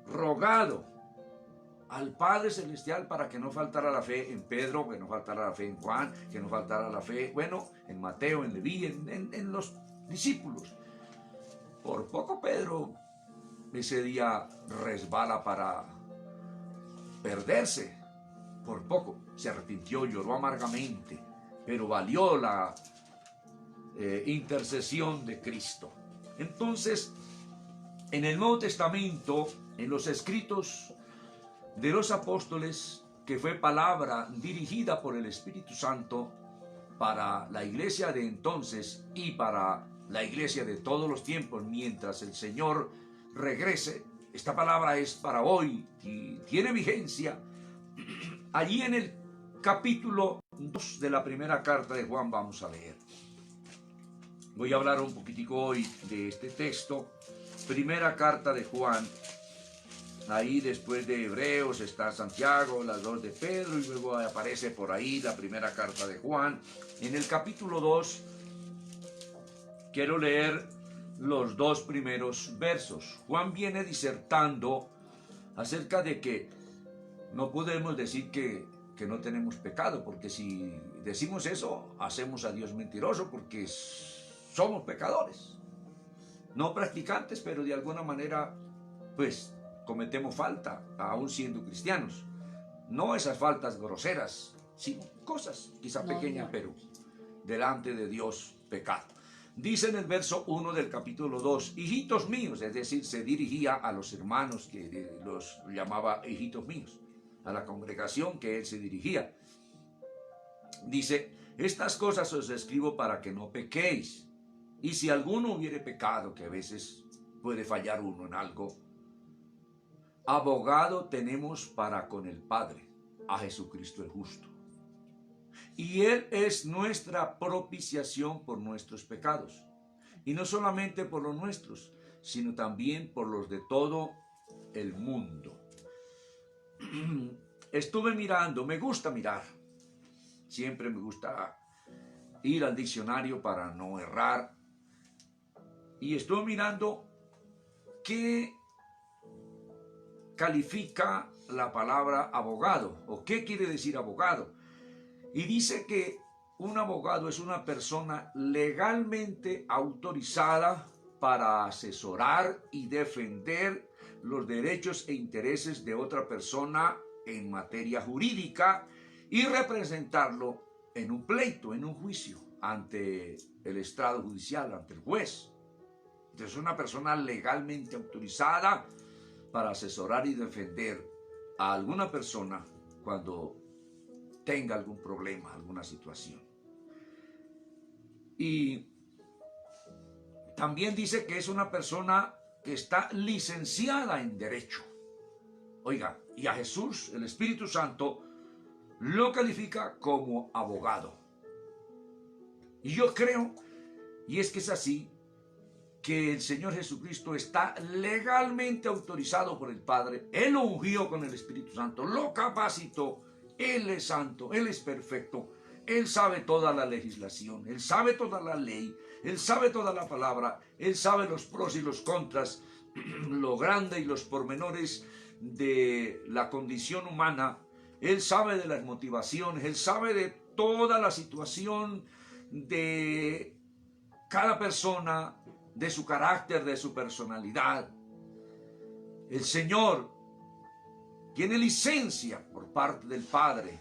rogado al Padre Celestial para que no faltara la fe en Pedro, que no faltara la fe en Juan, que no faltara la fe, bueno, en Mateo, en Leví, en los discípulos. Por poco Pedro ese día resbala para perderse. Por poco se arrepintió, lloró amargamente, pero valió la intercesión de Cristo. Entonces, en el Nuevo Testamento, en los escritos de los apóstoles, que fue palabra dirigida por el Espíritu Santo para la iglesia de entonces y para la iglesia de todos los tiempos, mientras el Señor regrese, esta palabra es para hoy y tiene vigencia. Allí en el capítulo 2 de la primera carta de Juan vamos a leer. Voy a hablar un poquitico hoy de este texto. Primera carta de Juan. Ahí después de Hebreos está Santiago, las 2 de Pedro, y luego aparece por ahí la primera carta de Juan. En el capítulo 2 quiero leer los 2 primeros versos. Juan viene disertando acerca de que no podemos decir que no tenemos pecado, porque si decimos eso, hacemos a Dios mentiroso, porque somos pecadores. No practicantes, pero de alguna manera, pues, cometemos falta, aún siendo cristianos. No esas faltas groseras, sino cosas quizá pequeñas, pero delante de Dios, pecado. Dice en el verso 1 del capítulo 2, hijitos míos, es decir, se dirigía a los hermanos que los llamaba hijitos míos, a la congregación que él se dirigía. Dice, estas cosas os escribo para que no pequéis. Y si alguno hubiere pecado, que a veces puede fallar uno en algo, abogado tenemos para con el Padre, a Jesucristo el justo. Y Él es nuestra propiciación por nuestros pecados. Y no solamente por los nuestros, sino también por los de todo el mundo. Estuve mirando, me gusta mirar. Siempre me gusta ir al diccionario para no errar. Y estuve mirando qué califica la palabra abogado, o qué quiere decir abogado. Y dice que un abogado es una persona legalmente autorizada para asesorar y defender los derechos e intereses de otra persona en materia jurídica y representarlo en un pleito, en un juicio, ante el estrado judicial, ante el juez. Entonces, una persona legalmente autorizada para asesorar y defender a alguna persona cuando tenga algún problema, alguna situación. Y también dice que es una persona que está licenciada en derecho. Oiga, y a Jesús, el Espíritu Santo, lo califica como abogado. Y yo creo, y es que es así, que el Señor Jesucristo está legalmente autorizado por el Padre. Él lo ungió con el Espíritu Santo, lo capacitó. Él es santo, Él es perfecto. Él sabe toda la legislación, Él sabe toda la ley, Él sabe toda la palabra, Él sabe los pros y los contras, lo grande y los pormenores de la condición humana. Él sabe de las motivaciones, Él sabe de toda la situación de cada persona, de su carácter, de su personalidad. El Señor tiene licencia por parte del Padre,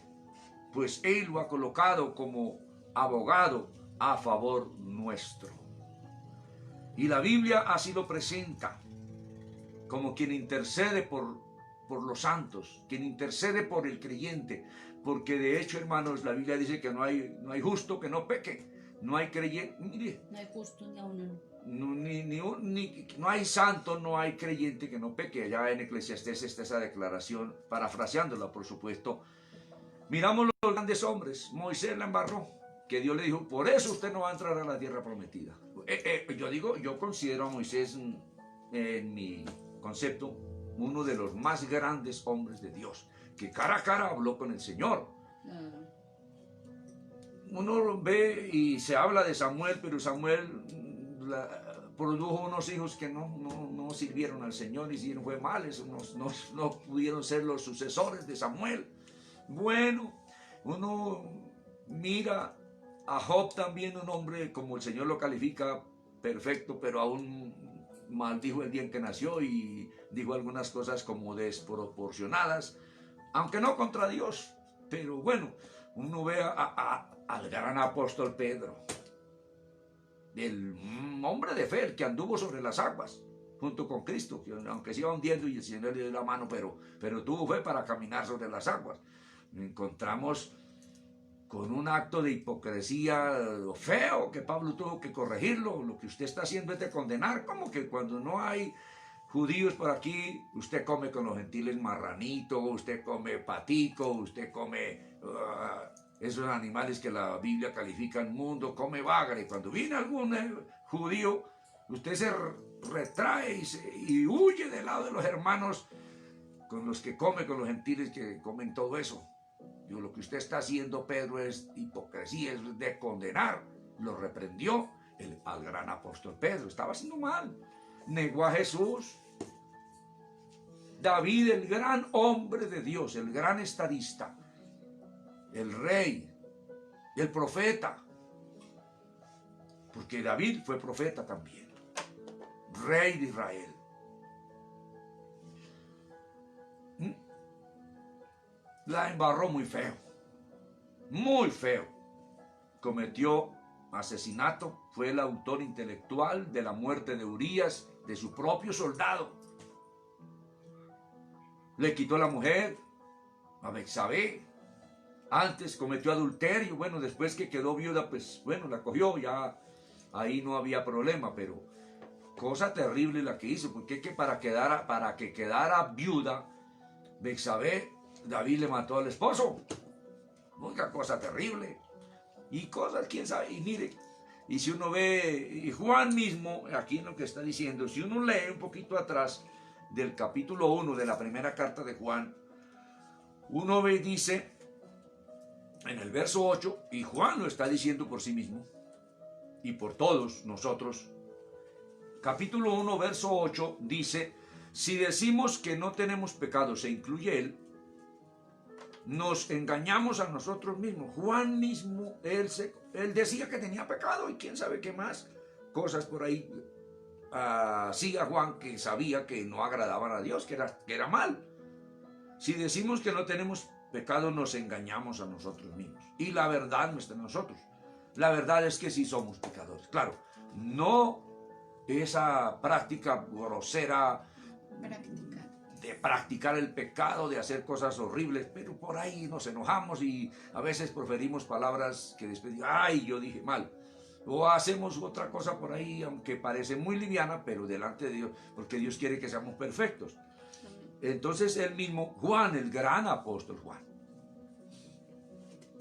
pues Él lo ha colocado como abogado a favor nuestro. Y la Biblia así lo presenta, como quien intercede por los santos, quien intercede por el creyente, porque de hecho, hermanos, la Biblia dice que no hay justo que no peque, no hay creyente, mire, No hay justo ni a uno. No hay santo, no hay creyente que no peque. Allá en Eclesiastés está esa declaración, parafraseándola, por supuesto. Miramos los grandes hombres. Moisés la embarró, que Dios le dijo, por eso usted no va a entrar a la tierra prometida. Yo considero a Moisés, en mi concepto, uno de los más grandes hombres de Dios, que cara a cara habló con el Señor. Uno ve y se habla de Samuel, pero Samuel produjo unos hijos que no sirvieron al Señor, y si no fue mal, eso no pudieron ser los sucesores de Samuel. Bueno, uno mira a Job también, un hombre como el Señor lo califica, perfecto, pero aún maldijo el día en que nació y dijo algunas cosas como desproporcionadas, aunque no contra Dios. Pero bueno, uno ve al gran apóstol Pedro, el hombre de fe, el que anduvo sobre las aguas junto con Cristo, aunque se iba hundiendo y el Señor le dio la mano, pero tuvo fe para caminar sobre las aguas. Encontramos con un acto de hipocresía feo que Pablo tuvo que corregirlo. Lo que usted está haciendo es de condenar, como que cuando no hay judíos por aquí, usted come con los gentiles marranito, usted come patico, usted come esos animales que la Biblia califica inmundo, come bagre. Y cuando viene algún judío, usted se retrae y huye del lado de los hermanos con los que come, con los gentiles que comen todo eso. Lo que usted está haciendo, Pedro, es hipocresía, es de condenar. Lo reprendió al gran apóstol Pedro. Estaba haciendo mal. Negó a Jesús. David, el gran hombre de Dios, el gran estadista, el rey, el profeta, porque David fue profeta también, rey de Israel. La embarró muy feo, muy feo. Cometió asesinato, fue el autor intelectual de la muerte de Urías, de su propio soldado. Le quitó la mujer a Betsabé. Antes cometió adulterio. Bueno, después que quedó viuda, pues bueno, la cogió, ya ahí no había problema, pero cosa terrible la que hizo, porque para que quedara viuda Betsabé, David le mató al esposo. Una cosa terrible. Y cosas, quién sabe, y mire, y si uno ve, y Juan mismo, aquí en lo que está diciendo, si uno lee un poquito atrás del capítulo 1 de la primera carta de Juan, uno ve y dice, en el verso 8, y Juan lo está diciendo por sí mismo, y por todos nosotros, capítulo 1, verso 8, dice, si decimos que no tenemos pecado, se incluye él, nos engañamos a nosotros mismos. Juan mismo, él decía que tenía pecado y quién sabe qué más cosas por ahí hacía Juan, que sabía que no agradaban a Dios, que era mal. Si decimos que no tenemos pecado, nos engañamos a nosotros mismos y la verdad no está en nosotros. La verdad es que sí somos pecadores, claro, no esa práctica grosera de practicar el pecado, de hacer cosas horribles, pero por ahí nos enojamos y a veces proferimos palabras que después digo, ay, yo dije mal, o hacemos otra cosa por ahí, aunque parece muy liviana, pero delante de Dios, porque Dios quiere que seamos perfectos. Entonces él mismo, Juan, el gran apóstol Juan,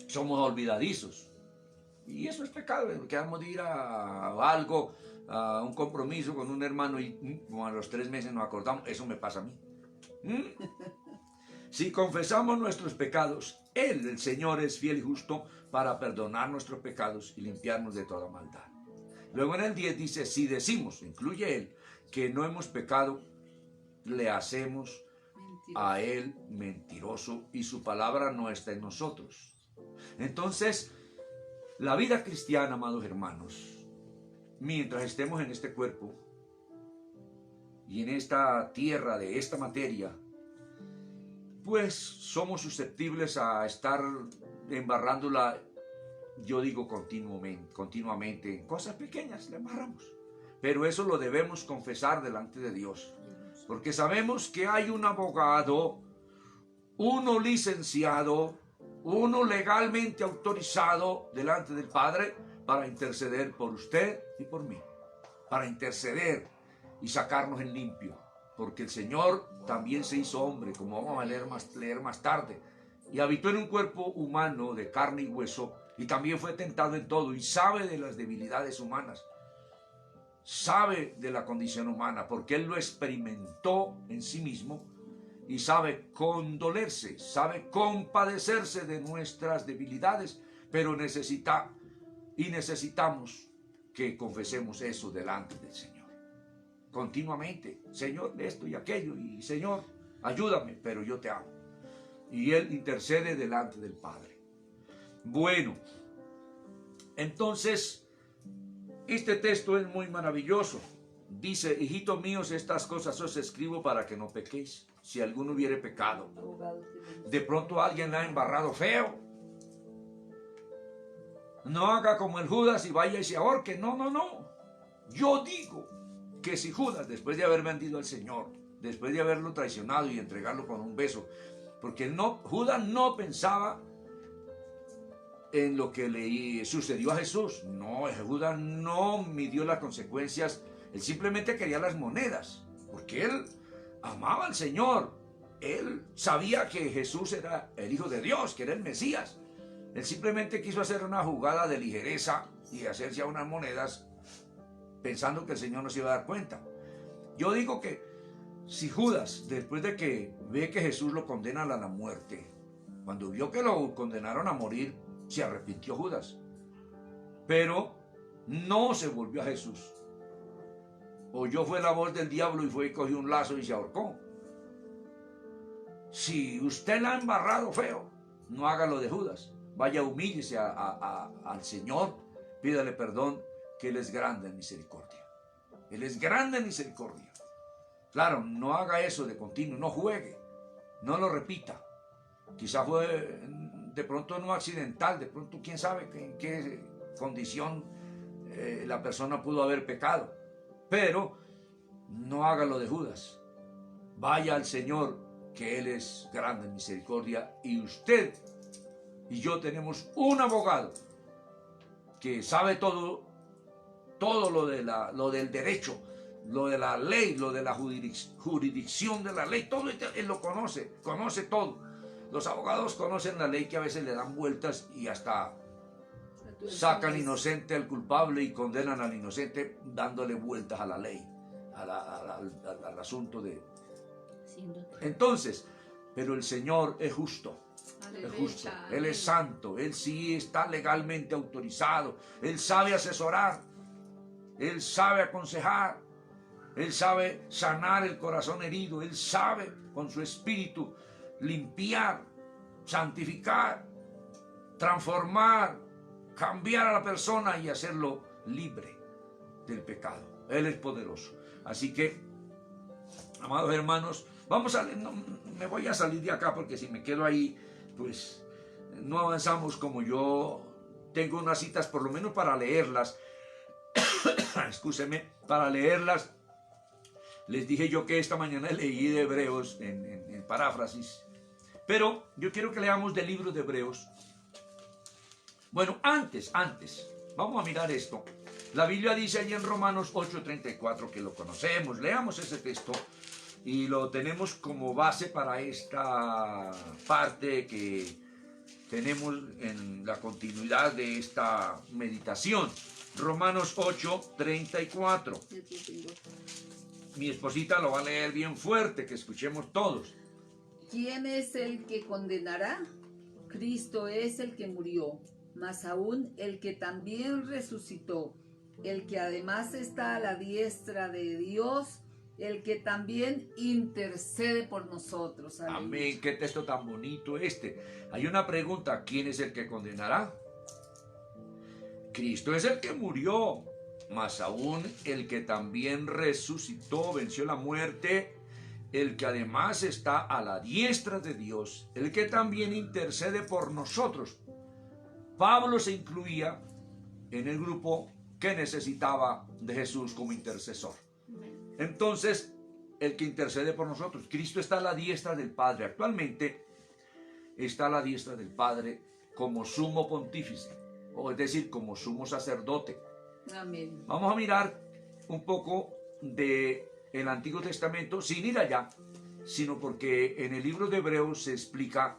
somos olvidadizos, Y eso es pecado, quedamos de ir a algo, a un compromiso con un hermano y como a los 3 meses nos acordamos. Eso me pasa a mí. Si confesamos nuestros pecados, Él, el Señor, es fiel y justo para perdonar nuestros pecados y limpiarnos de toda maldad. Luego en el 10 dice, si decimos, incluye Él, que no hemos pecado, le hacemos a Él mentiroso y su palabra no está en nosotros. Entonces, la vida cristiana, amados hermanos, mientras estemos en este cuerpo y en esta tierra de esta materia, pues somos susceptibles a estar embarrándola, yo digo continuamente, en cosas pequeñas la embarramos. Pero eso lo debemos confesar delante de Dios, porque sabemos que hay un abogado, uno licenciado, uno legalmente autorizado delante del Padre para interceder por usted y por mí, para interceder y sacarnos en limpio, porque el Señor también se hizo hombre, como vamos a leer más tarde, y habitó en un cuerpo humano de carne y hueso, y también fue tentado en todo, y sabe de las debilidades humanas, sabe de la condición humana, porque Él lo experimentó en sí mismo, y sabe condolerse, sabe compadecerse de nuestras debilidades, pero necesitamos que confesemos eso delante del Señor. Continuamente, Señor, esto y aquello, y Señor, ayúdame, pero yo te amo. Y Él intercede delante del Padre. Bueno, entonces, este texto es muy maravilloso. Dice, hijitos míos, estas cosas os escribo para que no pequéis. Si alguno hubiere pecado, de pronto alguien la ha embarrado feo, no haga como el Judas y vaya y se ahorque. No. Yo digo que si Judas, después de haber vendido al Señor, después de haberlo traicionado y entregarlo con un beso, porque Judas no pensaba en lo que le sucedió a Jesús. No, Judas no midió las consecuencias. Él simplemente quería las monedas, porque él amaba al Señor. Él sabía que Jesús era el Hijo de Dios, que era el Mesías. Él simplemente quiso hacer una jugada de ligereza y hacerse a unas monedas pensando que el Señor no se iba a dar cuenta. Yo digo que si Judas, después de que ve que Jesús lo condena a la muerte, cuando vio que lo condenaron a morir, se arrepintió Judas, pero no se volvió a Jesús. Oyó fue la voz del diablo y fue y cogió un lazo y se ahorcó. Si usted la ha embarrado feo, no haga lo de Judas. Vaya, humíllese al Señor, pídale perdón, que Él es grande en misericordia. Él es grande en misericordia. Claro, no haga eso de continuo, no juegue, no lo repita. Quizá fue de pronto no accidental, de pronto quién sabe en qué condición la persona pudo haber pecado. Pero no haga lo de Judas. Vaya al Señor, que Él es grande en misericordia, y usted y yo tenemos un abogado que sabe todo lo del derecho, lo de la ley, lo de la jurisdicción de la ley, todo él lo conoce todo. Los abogados conocen la ley, que a veces le dan vueltas y hasta sacan inocente al culpable y condenan al inocente dándole vueltas a la ley, al asunto de... Entonces, pero el Señor es justo. Es justo, Él es santo, Él sí está legalmente autorizado, Él sabe asesorar, Él sabe aconsejar, Él sabe sanar el corazón herido, Él sabe con su espíritu limpiar, santificar, transformar, cambiar a la persona y hacerlo libre del pecado. Él es poderoso. Así que, amados hermanos, me voy a salir de acá, porque si me quedo ahí, pues no avanzamos como yo. Tengo unas citas por lo menos para leerlas. Excúseme, para leerlas. Les dije yo que esta mañana leí de Hebreos en paráfrasis. Pero yo quiero que leamos del libro de Hebreos. Bueno, antes, vamos a mirar esto. La Biblia dice allí en Romanos 8:34, que lo conocemos. Leamos ese texto y lo tenemos como base para esta parte que tenemos en la continuidad de esta meditación. Romanos 8, 34. Mi esposita lo va a leer bien fuerte, que escuchemos todos. ¿Quién es el que condenará? Cristo es el que murió, más aún el que también resucitó, el que además está a la diestra de Dios, el que también intercede por nosotros. Aleluya. Amén, qué texto tan bonito este. Hay una pregunta, ¿quién es el que condenará? Cristo es el que murió, más aún el que también resucitó, venció la muerte, el que además está a la diestra de Dios, el que también intercede por nosotros. Pablo se incluía en el grupo que necesitaba de Jesús como intercesor. Entonces, el que intercede por nosotros, Cristo está a la diestra del Padre. Actualmente está a la diestra del Padre como sumo pontífice, o es decir, como sumo sacerdote. Amén. Vamos a mirar un poco de el Antiguo Testamento, sin ir allá, sino porque en el libro de Hebreos se explica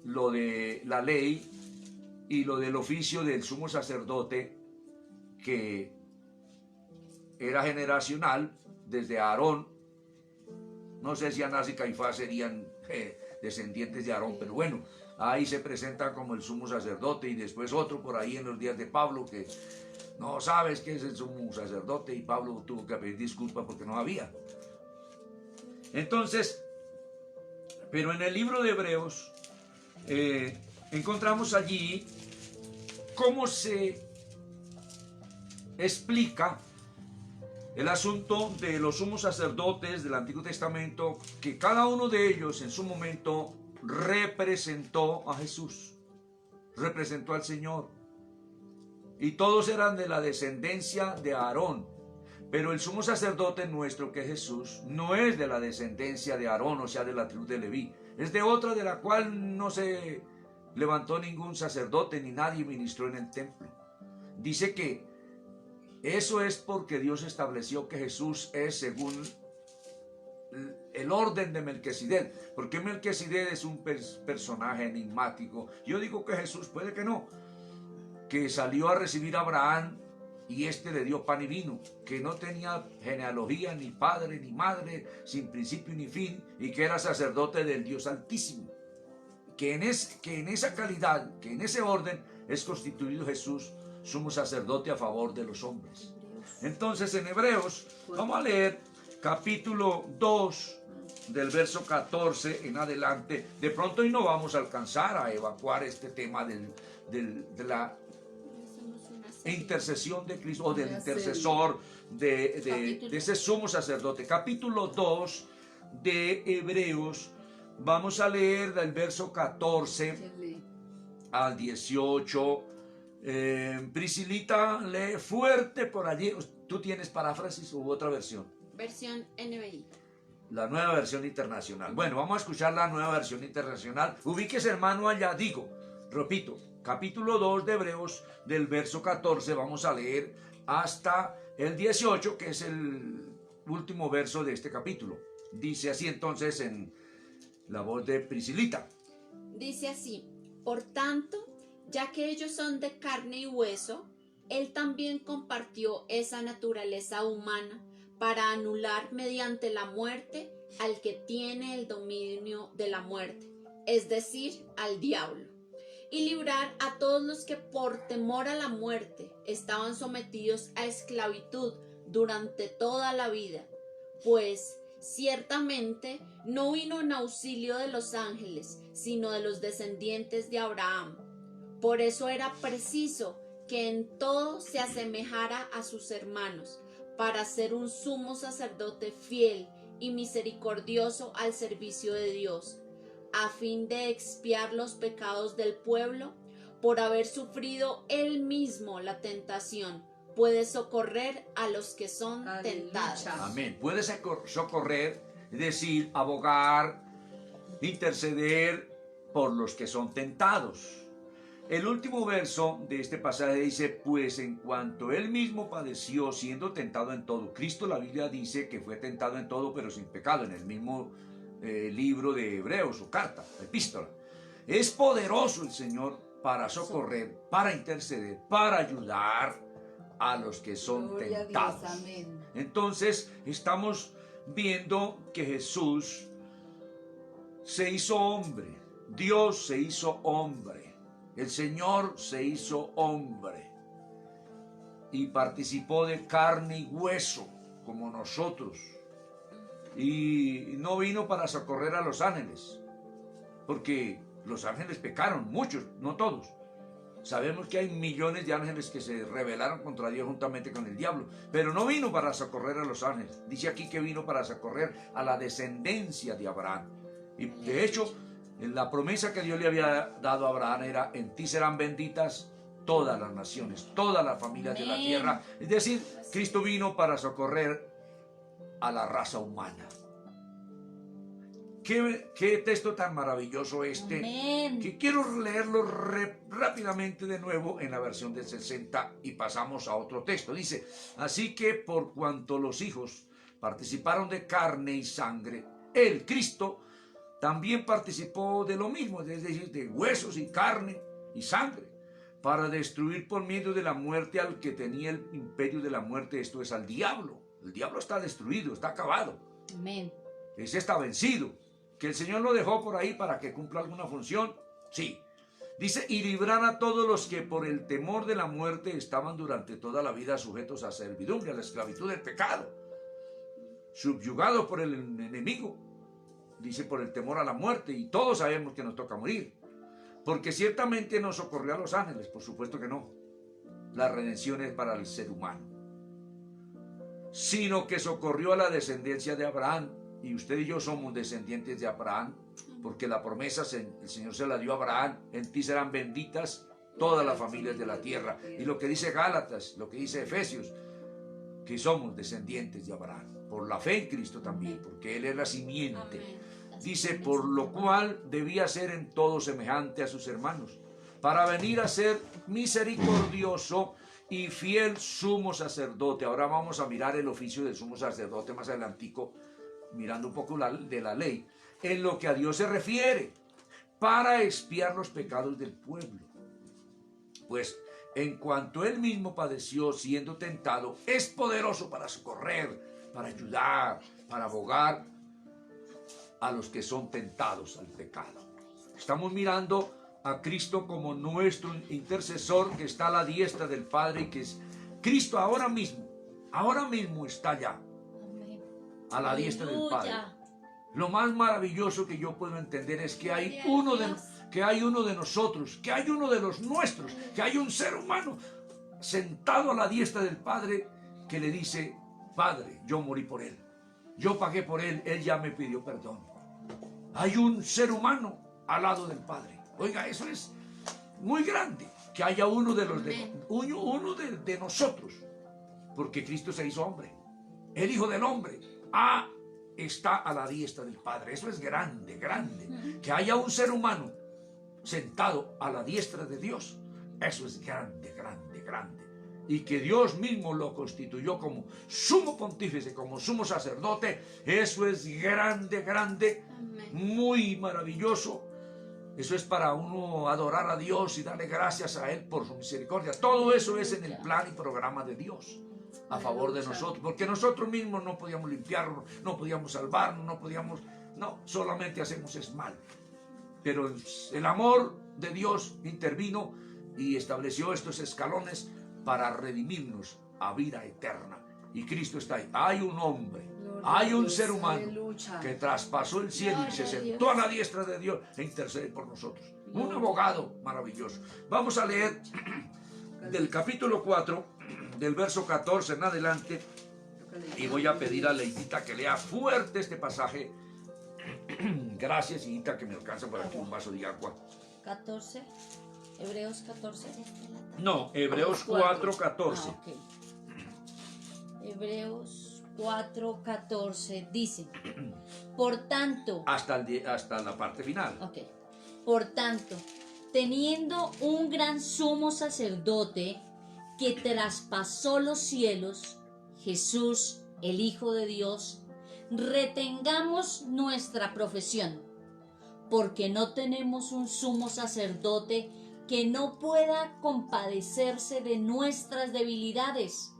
lo de la ley y lo del oficio del sumo sacerdote, que era generacional desde Aarón. No sé si Anás y Caifás serían descendientes de Aarón, pero bueno, ahí se presenta como el sumo sacerdote, y después otro por ahí en los días de Pablo que no sabes qué es el sumo sacerdote, y Pablo tuvo que pedir disculpas porque no había. Entonces, pero en el libro de Hebreos encontramos allí cómo se explica el asunto de los sumos sacerdotes del Antiguo Testamento, que cada uno de ellos en su momento representó a Jesús, representó al Señor, y todos eran de la descendencia de Aarón. Pero el sumo sacerdote nuestro, que es Jesús, no es de la descendencia de Aarón, o sea, de la tribu de Leví, es de otra de la cual no se levantó ningún sacerdote ni nadie ministró en el templo. Dice que eso es porque Dios estableció que Jesús es según el orden de Melquisedec, porque Melquisedec es un personaje enigmático. Yo digo que Jesús, puede que no, que salió a recibir a Abraham y este le dio pan y vino, que no tenía genealogía, ni padre ni madre, sin principio ni fin, y que era sacerdote del Dios Altísimo, que en esa calidad, que en ese orden es constituido Jesús sumo sacerdote a favor de los hombres. Entonces en Hebreos vamos a leer capítulo 2 del verso 14 en adelante. De pronto y no vamos a alcanzar a evacuar este tema de la intercesión de Cristo, o del intercesor, de ese sumo sacerdote. Capítulo 2 de Hebreos, vamos a leer del verso 14 al 18. Priscilita, lee fuerte por allí. ¿Tú tienes paráfrasis u otra versión? Versión NBI. La nueva versión internacional. Bueno, vamos a escuchar la nueva versión internacional. Ubíquese, hermano, allá. Digo, repito, capítulo 2 de Hebreos, del verso 14, vamos a leer hasta el 18, que es el último verso de este capítulo. Dice así entonces en la voz de Priscilita. Dice así: por tanto, ya que ellos son de carne y hueso, él también compartió esa naturaleza humana para anular mediante la muerte al que tiene el dominio de la muerte, es decir, al diablo, y librar a todos los que por temor a la muerte estaban sometidos a esclavitud durante toda la vida, pues ciertamente no vino en auxilio de los ángeles, sino de los descendientes de Abraham. Por eso era preciso que en todo se asemejara a sus hermanos, para ser un sumo sacerdote fiel y misericordioso al servicio de Dios, a fin de expiar los pecados del pueblo. Por haber sufrido él mismo la tentación, puede socorrer a los que son tentados. Amén. Puede socorrer, es decir, abogar, interceder por los que son tentados. El último verso de este pasaje dice: pues en cuanto él mismo padeció siendo tentado en todo. Cristo, la Biblia dice que fue tentado en todo pero sin pecado, en el mismo libro de Hebreos o carta, epístola. Es poderoso el Señor para socorrer, para interceder, para ayudar a los que son Gloria a Dios, tentados. amén. Entonces estamos viendo que Jesús se hizo hombre, Dios se hizo hombre, el Señor se hizo hombre y participó de carne y hueso como nosotros, y no vino para socorrer a los ángeles, porque los ángeles pecaron, muchos, no todos. Sabemos que hay millones de ángeles que se rebelaron contra Dios juntamente con el diablo, pero no vino para socorrer a los ángeles. Dice aquí que vino para socorrer a la descendencia de Abraham. Y de hecho, la promesa que Dios le había dado a Abraham era: en ti serán benditas todas las naciones, todas las familias de la Amén. tierra. Es decir, Cristo vino para socorrer a la raza humana. ¿Qué texto tan maravilloso este? Amén. Que quiero leerlo rápidamente de nuevo en la versión del 60 y pasamos a otro texto. Dice: así que por cuanto los hijos participaron de carne y sangre, el Cristo también participó de lo mismo, es decir, de huesos y carne y sangre, para destruir por medio de la muerte al que tenía el imperio de la muerte, esto es, al diablo. El diablo está destruido, está acabado. Amén. Ese está vencido. ¿Que el Señor lo dejó por ahí para que cumpla alguna función? Sí. Dice: y librar a todos los que por el temor de la muerte estaban durante toda la vida sujetos a servidumbre, a la esclavitud del pecado, subyugados por el enemigo. Dice: por el temor a la muerte, y todos sabemos que nos toca morir, porque ciertamente no socorrió a los ángeles, por supuesto que no. La redención es para el ser humano, sino que socorrió a la descendencia de Abraham. Y usted y yo somos descendientes de Abraham, porque la promesa el Señor se la dio a Abraham: en ti serán benditas todas las familias de la tierra. Y lo que dice Gálatas, lo que dice Efesios, que somos descendientes de Abraham, por la fe en Cristo también, porque Él es la simiente. Amén. Dice: por lo cual debía ser en todo semejante a sus hermanos, para venir a ser misericordioso y fiel sumo sacerdote. Ahora vamos a mirar el oficio del sumo sacerdote más adelantico, mirando un poco de la ley, en lo que a Dios se refiere, para expiar los pecados del pueblo. Pues en cuanto Él mismo padeció siendo tentado, es poderoso para socorrer, para ayudar, para abogar a los que son tentados al pecado. Estamos mirando a Cristo como nuestro intercesor, que está a la diestra del Padre, y que es Cristo ahora mismo está allá, Amén. a la diestra del Padre. Aleluya. Lo más maravilloso que yo puedo entender es que hay uno de nosotros, que hay uno de los nuestros, que hay un ser humano sentado a la diestra del Padre que le dice: Padre, yo morí por él, yo pagué por él, él ya me pidió perdón. Hay un ser humano al lado del Padre. Oiga, eso es muy grande, que haya uno de nosotros, porque Cristo se hizo hombre, el Hijo del Hombre. Está a la diestra del Padre. Eso es grande, grande. Que haya un ser humano sentado a la diestra de Dios, eso es grande, grande, grande. Y que Dios mismo lo constituyó como sumo pontífice, como sumo sacerdote, eso es grande, grande, muy maravilloso. Eso es para uno adorar a Dios y darle gracias a Él por su misericordia. Todo eso es en el plan y programa de Dios a favor de nosotros, porque nosotros mismos no podíamos limpiarnos, no podíamos salvarnos, no, solamente hacemos es mal. Pero el amor de Dios intervino y estableció estos escalones para redimirnos a vida eterna. Y Cristo está ahí. Hay un hombre, hay un ser humano que traspasó el cielo y se sentó a la diestra de Dios e intercede por nosotros. Un abogado maravilloso. Vamos a leer del capítulo 4, del verso 14 en adelante, y voy a pedir a Leidita que lea fuerte este pasaje. Gracias, hijita, que me alcanza por aquí un vaso de agua. 14, Hebreos 14. No, Hebreos 4:14. Ok. Hebreos 4:14 dice: por tanto, Hasta la parte final. ok. Por tanto, teniendo un gran sumo sacerdote que traspasó los cielos, Jesús, el Hijo de Dios, retengamos nuestra profesión, porque no tenemos un sumo sacerdote que no pueda compadecerse de nuestras debilidades,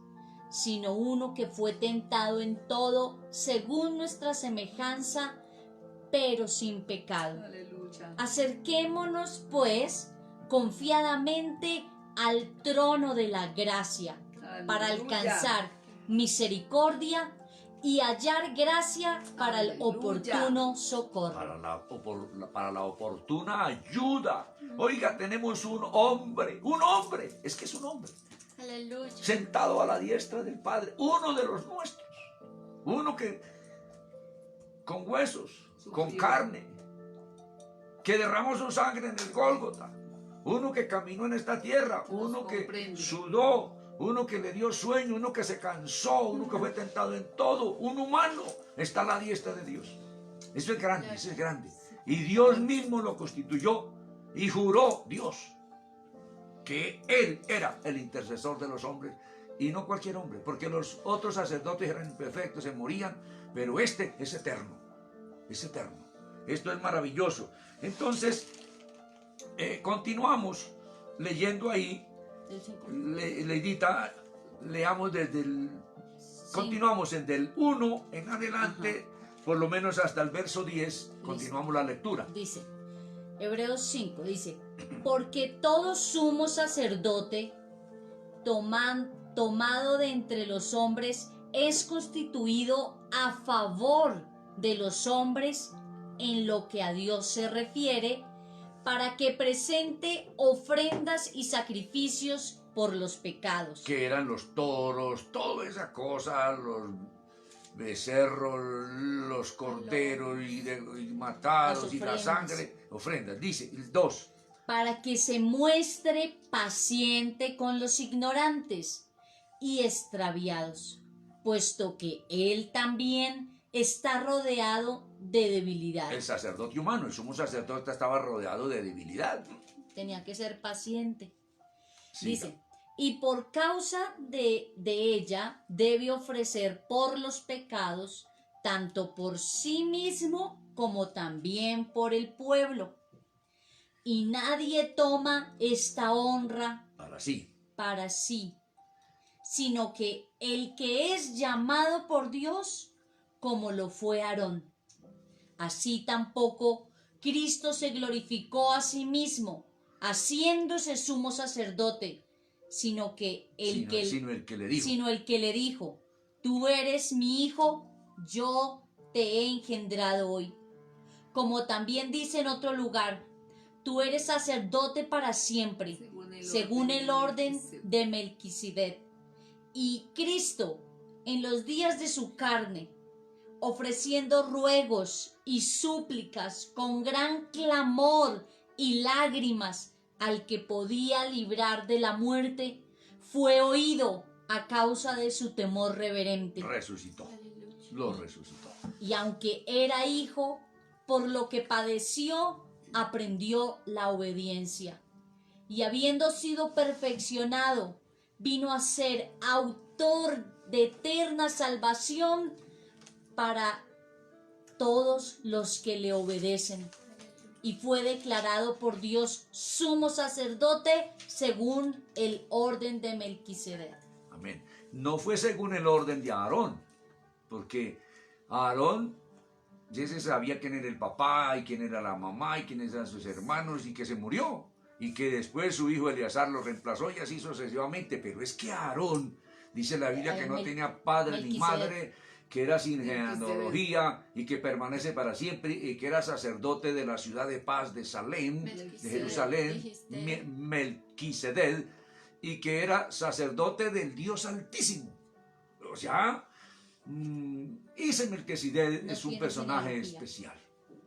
sino uno que fue tentado en todo según nuestra semejanza, pero sin pecado. Aleluya. Acerquémonos, pues, confiadamente al trono de la gracia, para Aleluya. alcanzar misericordia y hallar gracia para el Aleluya. oportuno socorro. Para la oportuna ayuda. Oiga, tenemos un hombre, es que es un hombre, Aleluya. sentado a la diestra del Padre, uno de los nuestros, uno que con huesos, con Sufrió. carne, que derramó su sangre en el Gólgota, uno que caminó en esta tierra, uno que comprende. sudó, uno que le dio sueño, uno que se cansó, uno que fue tentado en todo, un humano está a la diestra de Dios. Eso es grande, eso es grande. Y Dios mismo lo constituyó y juró Dios que Él era el intercesor de los hombres y no cualquier hombre, porque los otros sacerdotes eran imperfectos, se morían, pero este es eterno, es eterno. Esto es maravilloso. Entonces, continuamos leyendo ahí. Leidita, leamos desde el... Sí. Continuamos en del 1 en adelante, por lo menos hasta el verso 10, continuamos la lectura. Dice, Hebreos 5, dice, porque todo sumo sacerdote tomado de entre los hombres es constituido a favor de los hombres en lo que a Dios se refiere, para que presente ofrendas y sacrificios por los pecados. Que eran los toros, toda esa cosa, los becerros, los corderos y matados y la ofrendas. sangre, ofrendas. Dice el 2. Para que se muestre paciente con los ignorantes y extraviados, puesto que él también está rodeado de debilidad. El sacerdote humano, el sumo sacerdote estaba rodeado de debilidad. Tenía que ser paciente. Siga. Dice, y por causa de ella debe ofrecer por los pecados, tanto por sí mismo como también por el pueblo. Y nadie toma esta honra para sí, sino que el que es llamado por Dios, como lo fue Aarón. Así tampoco Cristo se glorificó a sí mismo, haciéndose sumo sacerdote, sino el que le dijo, tú eres mi hijo, yo te he engendrado hoy. Como también dice en otro lugar, tú eres sacerdote para siempre, según el orden de Melquisedec. Y Cristo, en los días de su carne, ofreciendo ruegos y súplicas con gran clamor y lágrimas al que podía librar de la muerte, fue oído a causa de su temor reverente. Resucitó, lo resucitó. Y aunque era hijo, por lo que padeció, aprendió la obediencia. Y habiendo sido perfeccionado, vino a ser autor de eterna salvación para todos los que le obedecen. Y fue declarado por Dios sumo sacerdote según el orden de Melquisedec. Amén. No fue según el orden de Aarón, porque Aarón ya se sabía quién era el papá y quién era la mamá y quiénes eran sus hermanos y que se murió y que después su hijo Eleazar lo reemplazó y así sucesivamente. Pero es que Aarón, dice la Biblia, que no tenía padre ni madre, que era sin genealogía y que permanece para siempre y que era sacerdote de la ciudad de paz de Salem, de Jerusalén, Melquisedec, y que era sacerdote del Dios Altísimo. O sea, ese Melquisedec es un personaje especial.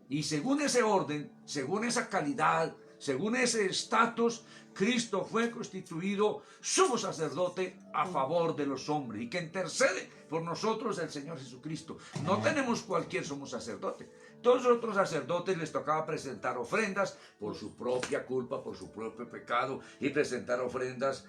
Y según ese orden, según esa calidad, según ese estatus, Cristo fue constituido sumo sacerdote a favor de los hombres y que intercede por nosotros el Señor Jesucristo. No tenemos cualquier sumo sacerdote. Todos los otros sacerdotes les tocaba presentar ofrendas por su propia culpa, por su propio pecado y presentar ofrendas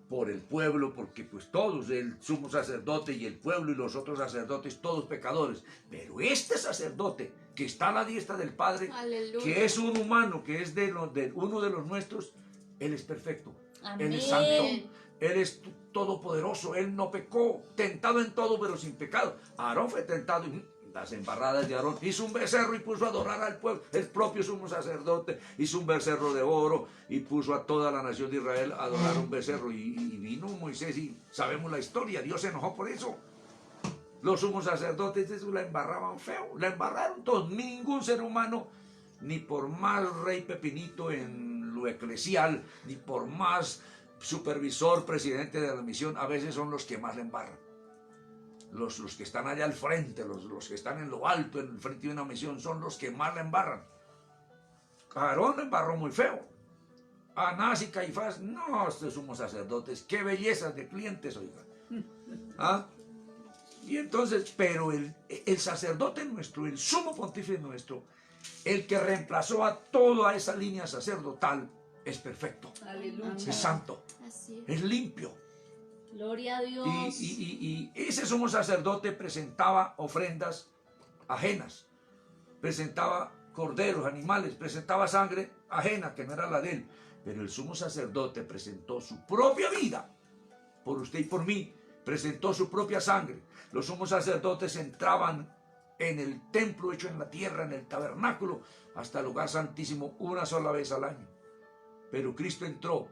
por el pueblo, porque pues todos, el sumo sacerdote y el pueblo y los otros sacerdotes, todos pecadores. Pero este sacerdote que está a la diestra del Padre, Aleluya. que es un humano, que es de uno de los nuestros, Él es perfecto. Amén. Él es santo. Él es todopoderoso. Él no pecó, tentado en todo, pero sin pecado. Aarón fue tentado y las embarradas de Aarón. Hizo un becerro y puso a adorar al pueblo. El propio sumo sacerdote hizo un becerro de oro y puso a toda la nación de Israel a adorar un becerro. Y vino Moisés y sabemos la historia. Dios se enojó por eso. Los sumos sacerdotes eso la embarraban feo. La embarraron todos. Ningún ser humano, ni por más rey Pepinito en lo eclesial, ni por más supervisor, presidente de la misión, a veces son los que más le embarran. Los que están allá al frente, los que están en lo alto, en el frente de una misión, son los que más le embarran. Aarón le embarró muy feo. Anás y Caifás, no, estos somos sacerdotes, qué bellezas de clientes, oiga. ¿Ah? Y entonces, pero el sacerdote nuestro, el sumo pontífice nuestro, el que reemplazó a toda esa línea sacerdotal, es perfecto, Aleluya. es santo, Así es limpio. Gloria a Dios. Y ese sumo sacerdote presentaba ofrendas ajenas, presentaba corderos, animales, presentaba sangre ajena que no era la de él. Pero el sumo sacerdote presentó su propia vida por usted y por mí, presentó su propia sangre. Los sumos sacerdotes entraban en el templo hecho en la tierra, en el tabernáculo, hasta el lugar santísimo una sola vez al año. Pero Cristo entró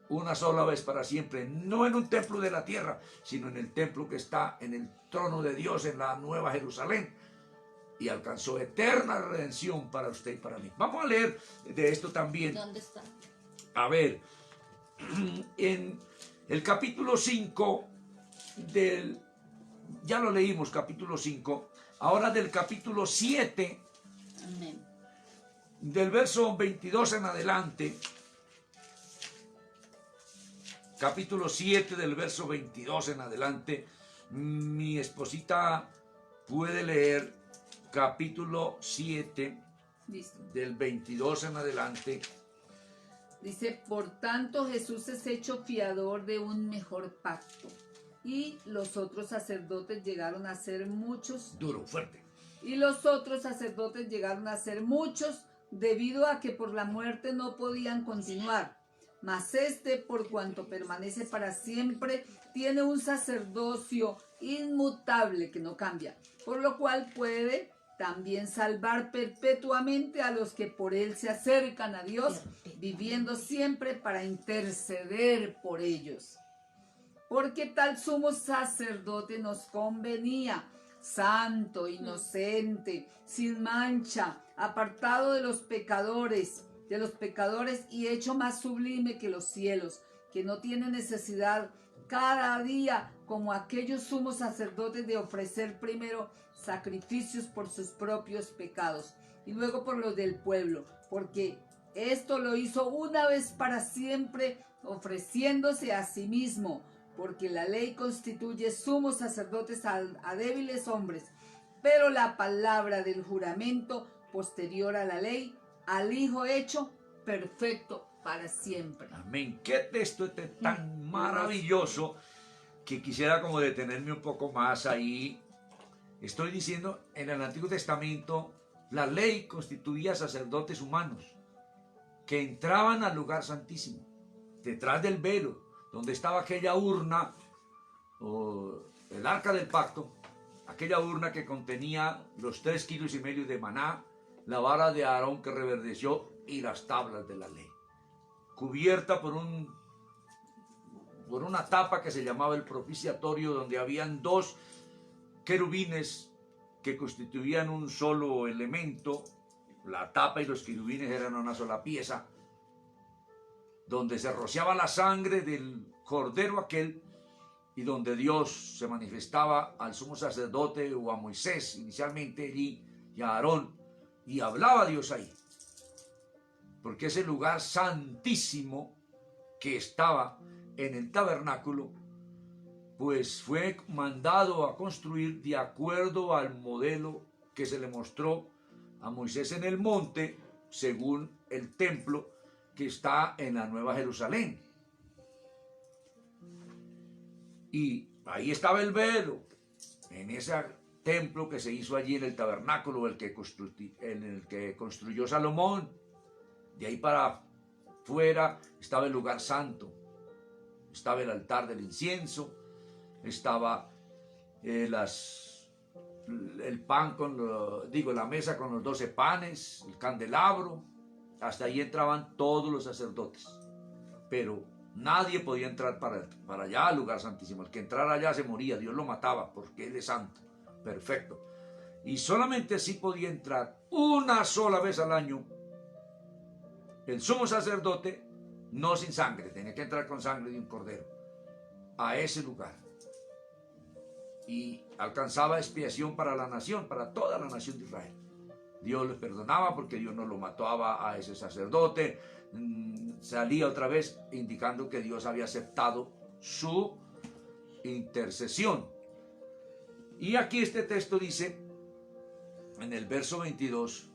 una sola vez para siempre, no en un templo de la tierra, sino en el templo que está en el trono de Dios, en la Nueva Jerusalén, y alcanzó eterna redención para usted y para mí. Vamos a leer de esto también. ¿Dónde está? A ver, en el capítulo 5 ya lo leímos, capítulo 5, ahora del capítulo 7, Amén. del verso 22 en adelante, capítulo 7 del verso 22 en adelante, mi esposita puede leer capítulo 7 Listo. del 22 en adelante. Dice, por tanto Jesús es hecho fiador de un mejor pacto. Y los otros sacerdotes llegaron a ser muchos. Duro, fuerte. Y los otros sacerdotes llegaron a ser muchos debido a que por la muerte no podían continuar. Mas este, por cuanto permanece para siempre, tiene un sacerdocio inmutable que no cambia, por lo cual puede también salvar perpetuamente a los que por él se acercan a Dios, viviendo siempre para interceder por ellos. Porque tal sumo sacerdote nos convenía, santo, inocente, sin mancha, apartado de los pecadores y hecho más sublime que los cielos, que no tiene necesidad cada día, como aquellos sumos sacerdotes, de ofrecer primero sacrificios por sus propios pecados y luego por los del pueblo, porque esto lo hizo una vez para siempre, ofreciéndose a sí mismo, porque la ley constituye sumos sacerdotes a débiles hombres, pero la palabra del juramento posterior a la ley, al Hijo hecho perfecto para siempre. Amén. Qué texto este tan maravilloso que quisiera como detenerme un poco más ahí. Estoy diciendo, en el Antiguo Testamento, la ley constituía sacerdotes humanos que entraban al lugar santísimo, detrás del velo, donde estaba aquella urna, o el arca del pacto, aquella urna que contenía los 3,5 kilos de maná, la vara de Aarón que reverdeció y las tablas de la ley, cubierta por una tapa que se llamaba el propiciatorio, donde habían 2 querubines que constituían un solo elemento. La tapa y los querubines eran una sola pieza, donde se rociaba la sangre del cordero aquel, y donde Dios se manifestaba al sumo sacerdote o a Moisés inicialmente allí, y a Aarón, y hablaba Dios ahí, porque ese lugar santísimo que estaba en el tabernáculo, pues fue mandado a construir de acuerdo al modelo que se le mostró a Moisés en el monte, según el templo que está en la Nueva Jerusalén. Y ahí estaba el velo, en ese templo que se hizo allí en el tabernáculo, en el que construyó Salomón. De ahí para fuera estaba el lugar santo, estaba el altar del incienso, estaba el pan la mesa con los 12 panes, el candelabro. Hasta ahí entraban todos los sacerdotes, pero nadie podía entrar para allá al lugar santísimo. El que entrara allá se moría, Dios lo mataba porque Él es santo, perfecto. Y solamente sí podía entrar una sola vez al año el sumo sacerdote, no sin sangre, tenía que entrar con sangre de un cordero a ese lugar. Y alcanzaba expiación para la nación, para toda la nación de Israel. Dios les perdonaba porque Dios no lo mataba a ese sacerdote. Salía otra vez indicando que Dios había aceptado su intercesión. Y aquí este texto dice, en el verso 22,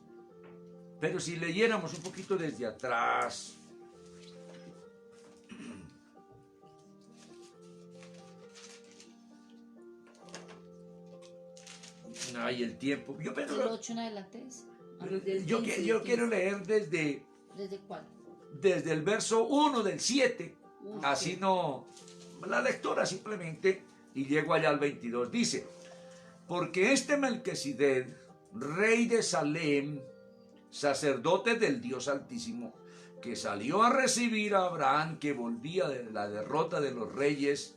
pero si leyéramos un poquito desde atrás, ay, el tiempo. El 8 en adelante es. Yo quiero leer ¿Desde cuál? desde el verso 1 del 7. Así no, la lectura simplemente, y llego allá al 22. Dice, porque este Melquisedec, rey de Salem, sacerdote del Dios Altísimo, que salió a recibir a Abraham, que volvía de la derrota de los reyes,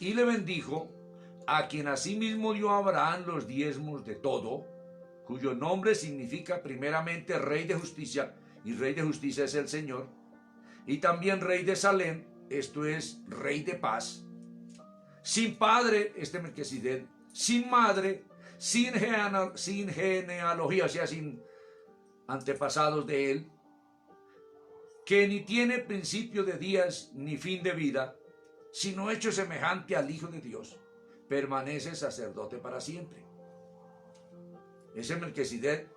y le bendijo, a quien asimismo dio a Abraham los diezmos de todo, cuyo nombre significa primeramente Rey de Justicia, y Rey de Justicia es el Señor, y también Rey de Salem, esto es Rey de Paz, sin padre, este Melquisedec, sin madre, sin genealogía, o sea, sin antepasados de él, que ni tiene principio de días ni fin de vida, sino hecho semejante al Hijo de Dios, permanece sacerdote para siempre. Ese Melquisedec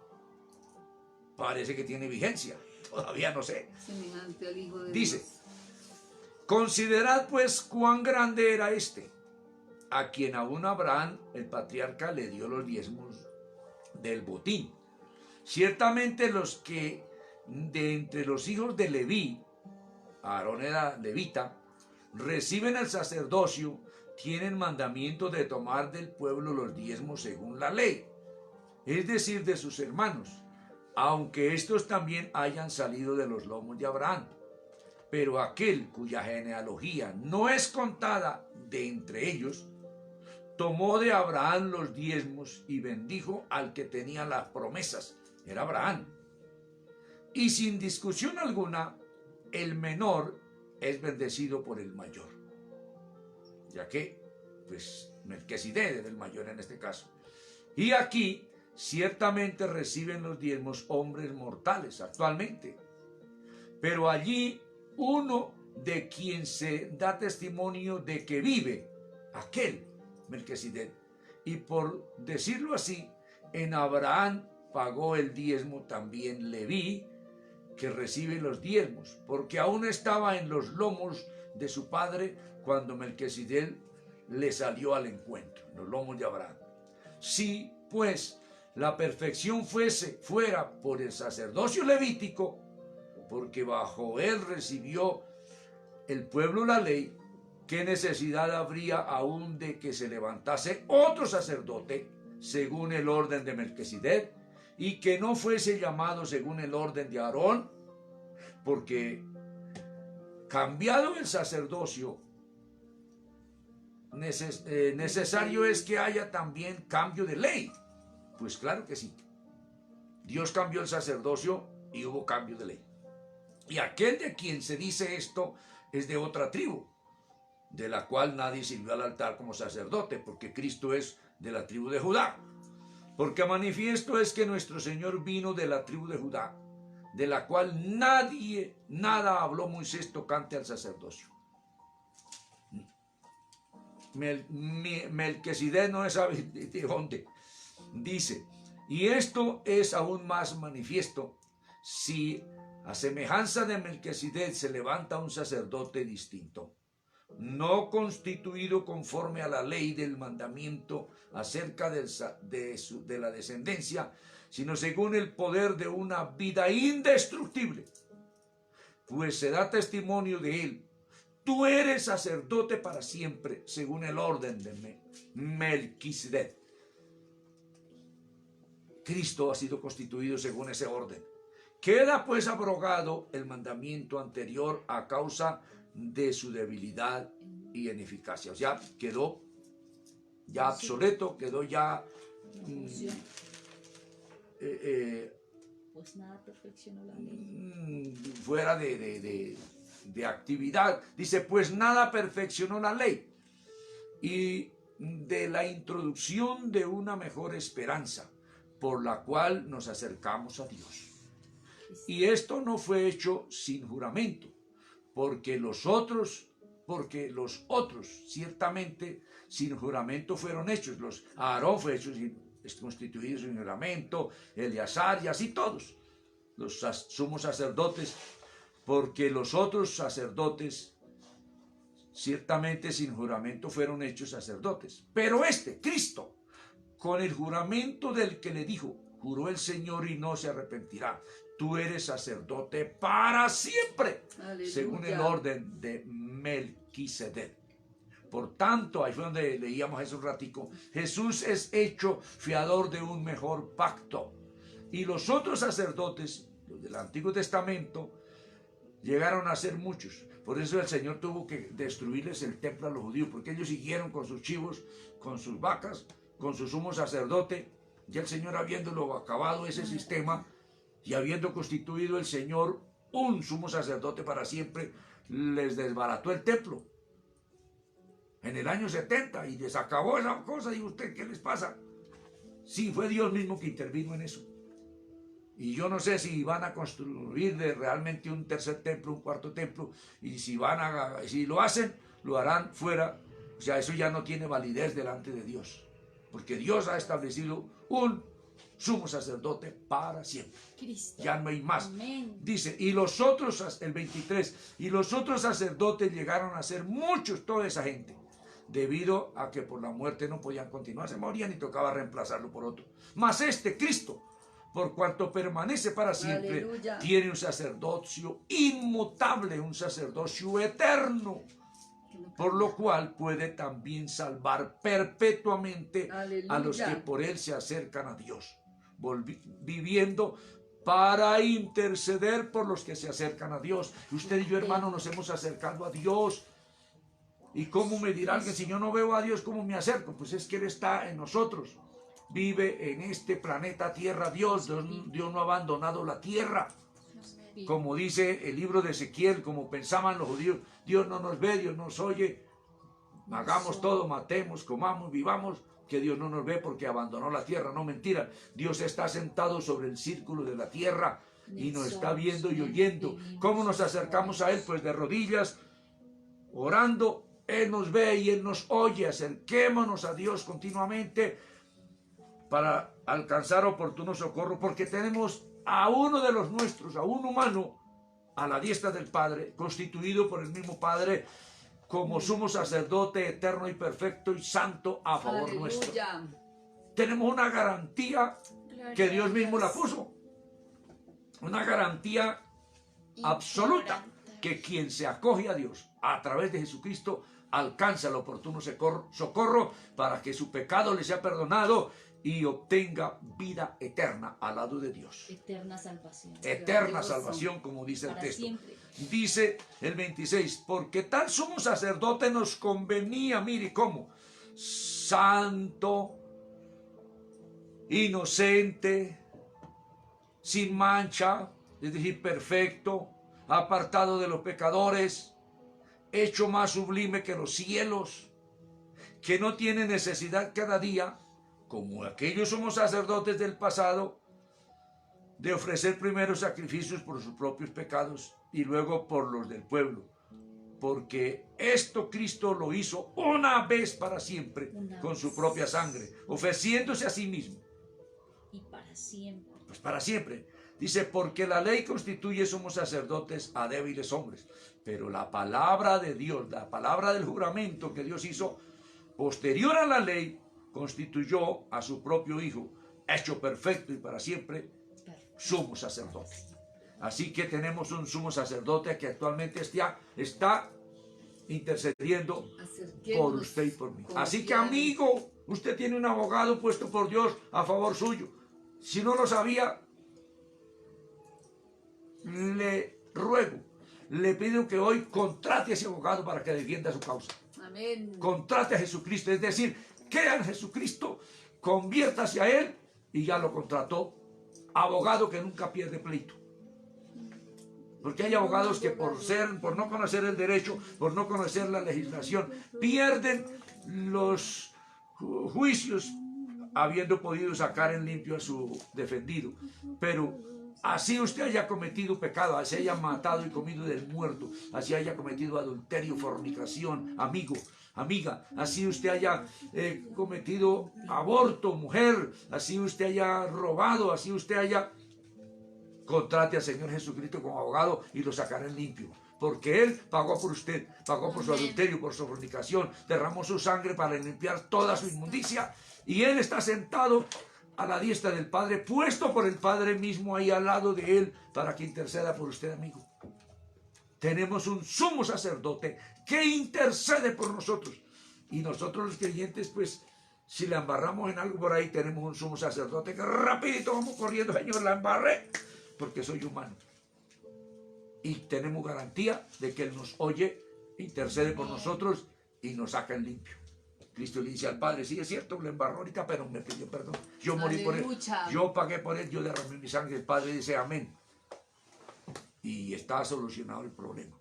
parece que tiene vigencia, todavía no sé. Semejante al Hijo de Dice, Dios. considerad pues cuán grande era este, a quien aún Abraham, el patriarca, le dio los diezmos del botín. Ciertamente los que de entre los hijos de Leví, Aarón era levita, reciben el sacerdocio, tienen mandamiento de tomar del pueblo los diezmos según la ley, es decir, de sus hermanos, aunque estos también hayan salido de los lomos de Abraham. Pero aquel cuya genealogía no es contada de entre ellos, tomó de Abraham los diezmos y bendijo al que tenía las promesas, era Abraham. Y sin discusión alguna, el menor es bendecido por el mayor, ya que, pues, Melquisedec era el mayor en este caso. Y aquí, ciertamente reciben los diezmos hombres mortales actualmente, pero allí uno de quien se da testimonio de que vive, aquel Melquisedec, y por decirlo así, en Abraham pagó el diezmo también Leví, que recibe los diezmos, porque aún estaba en los lomos de su padre cuando Melquisedec le salió al encuentro, en los lomos de Abraham. Si pues la perfección fuera por el sacerdocio levítico, porque bajo él recibió el pueblo la ley, ¿qué necesidad habría aún de que se levantase otro sacerdote según el orden de Melquisedec y que no fuese llamado según el orden de Aarón? Porque cambiado el sacerdocio, necesario es que haya también cambio de ley. Pues claro que sí. Dios cambió el sacerdocio y hubo cambio de ley. Y aquel de quien se dice esto es de otra tribu, de la cual nadie sirvió al altar como sacerdote, porque Cristo es de la tribu de Judá. Porque manifiesto es que nuestro Señor vino de la tribu de Judá, de la cual nada habló Moisés tocante al sacerdocio. Melquisedec no es de dónde. Dice, y esto es aún más manifiesto si a semejanza de Melquisedec se levanta un sacerdote distinto, no constituido conforme a la ley del mandamiento acerca de la descendencia, sino según el poder de una vida indestructible, pues se da testimonio de él. Tú eres sacerdote para siempre, según el orden de Melquisedec. Cristo ha sido constituido según ese orden. Queda pues abrogado el mandamiento anterior a causa de su debilidad y ineficacia. O sea, quedó ya obsoleto, quedó ya pues nada perfeccionó la ley. Fuera de actividad. Dice, pues nada perfeccionó la ley. Y de la introducción de una mejor esperanza, por la cual nos acercamos a Dios. Y esto no fue hecho sin juramento, porque los otros ciertamente sin juramento fueron hechos. Aarón fue hecho constituido sin juramento, Eleazar y así todos los sumos sacerdotes, porque los otros sacerdotes ciertamente sin juramento fueron hechos sacerdotes. Pero Cristo, con el juramento del que le dijo, juró el Señor y no se arrepentirá. Tú eres sacerdote para siempre, aleluya, según el orden de Melquisedec. Por tanto, ahí fue donde leíamos hace un ratico, Jesús es hecho fiador de un mejor pacto. Y los otros sacerdotes, los del Antiguo Testamento, llegaron a ser muchos. Por eso el Señor tuvo que destruirles el templo a los judíos, porque ellos siguieron con sus chivos, con sus vacas, con su sumo sacerdote. Y el Señor, habiéndolo acabado ese sistema, y habiendo constituido el Señor un sumo sacerdote para siempre, les desbarató el templo en el año 70 y les acabó esa cosa. Digo, ¿usted qué les pasa? Sí, fue Dios mismo que intervino en eso. Y yo no sé si van a construir realmente un tercer templo, un cuarto templo, y si lo hacen, lo harán fuera. O sea, eso ya no tiene validez delante de Dios, porque Dios ha establecido un sumo sacerdote para siempre. Cristo. Ya no hay más. Amén. Dice, y los otros, el 23, y los otros sacerdotes llegaron a ser muchos, toda esa gente, debido a que por la muerte no podían continuar, se morían y tocaba reemplazarlo por otro. Mas Cristo, por cuanto permanece para siempre, aleluya, tiene un sacerdocio inmutable, un sacerdocio eterno, por lo cual puede también salvar perpetuamente, aleluya, a los que por él se acercan a Dios, viviendo para interceder por los que se acercan a Dios. Usted y yo, hermano, nos hemos acercado a Dios. ¿Y cómo me dirá alguien, si yo no veo a Dios, cómo me acerco? Pues es que Él está en nosotros. Vive en este planeta Tierra Dios no ha abandonado la tierra. Como dice el libro de Ezequiel, como pensaban los judíos, Dios no nos ve, Dios nos oye. Hagamos todo, matemos, comamos, vivamos, que Dios no nos ve porque abandonó la tierra. No, mentira. Dios está sentado sobre el círculo de la tierra y nos está viendo y oyendo. ¿Cómo nos acercamos a Él? Pues de rodillas, orando. Él nos ve y Él nos oye. Acerquémonos a Dios continuamente para alcanzar oportuno socorro, porque tenemos a uno de los nuestros, a un humano, a la diestra del Padre, constituido por el mismo Padre, como sumo sacerdote eterno y perfecto y santo a favor nuestro. Tenemos una garantía que Dios mismo la puso. Una garantía absoluta, que quien se acoge a Dios a través de Jesucristo alcanza el oportuno socorro para que su pecado le sea perdonado y obtenga vida eterna al lado de Dios. Eterna salvación. Eterna salvación, como dice el texto. Siempre. Dice el 26, porque tal sumo sacerdote nos convenía, mire cómo, santo, inocente, sin mancha, es decir, perfecto, apartado de los pecadores, hecho más sublime que los cielos, que no tiene necesidad cada día, como aquellos somos sacerdotes del pasado, de ofrecer primero sacrificios por sus propios pecados y luego por los del pueblo, porque esto Cristo lo hizo una vez para siempre con su propia sangre, ofreciéndose a sí mismo. Y para siempre. Pues para siempre. Dice, porque la ley constituye sumos sacerdotes a débiles hombres, pero la palabra de Dios, la palabra del juramento que Dios hizo posterior a la ley, constituyó a su propio Hijo, hecho perfecto y para siempre, sumo sacerdote. Así que tenemos un sumo sacerdote que actualmente está intercediendo por usted y por mí. Así que, amigo, usted tiene un abogado puesto por Dios a favor suyo. Si no lo sabía, le ruego, le pido que hoy contrate a ese abogado para que defienda su causa. Amén. Contrate a Jesucristo, es decir, crea en Jesucristo, conviértase a Él y ya lo contrató. Abogado que nunca pierde pleito. Porque hay abogados que por no conocer el derecho, por no conocer la legislación, pierden los juicios habiendo podido sacar en limpio a su defendido. Pero así usted haya cometido pecado, así haya matado y comido del muerto, así haya cometido adulterio, fornicación, amigo, amiga, así usted haya cometido aborto, mujer, así usted haya robado, así usted haya... Contrate al Señor Jesucristo como abogado y lo sacará en limpio. Porque Él pagó por usted, pagó por su adulterio, por su fornicación, derramó su sangre para limpiar toda su inmundicia. Y Él está sentado a la diestra del Padre, puesto por el Padre mismo ahí al lado de Él, para que interceda por usted, amigo. Tenemos un sumo sacerdote que intercede por nosotros. Y nosotros los creyentes, pues, si la embarramos en algo por ahí, tenemos un sumo sacerdote que rapidito vamos corriendo, Señor, la embarré, porque soy humano. Y tenemos garantía de que Él nos oye, intercede por nosotros y nos saca en limpio. Cristo le dice al Padre, sí es cierto, le embarró ahorita, pero me pidió perdón. Yo morí por Él, yo pagué por Él, yo derramé mi sangre. El Padre dice amén. Y está solucionado el problema.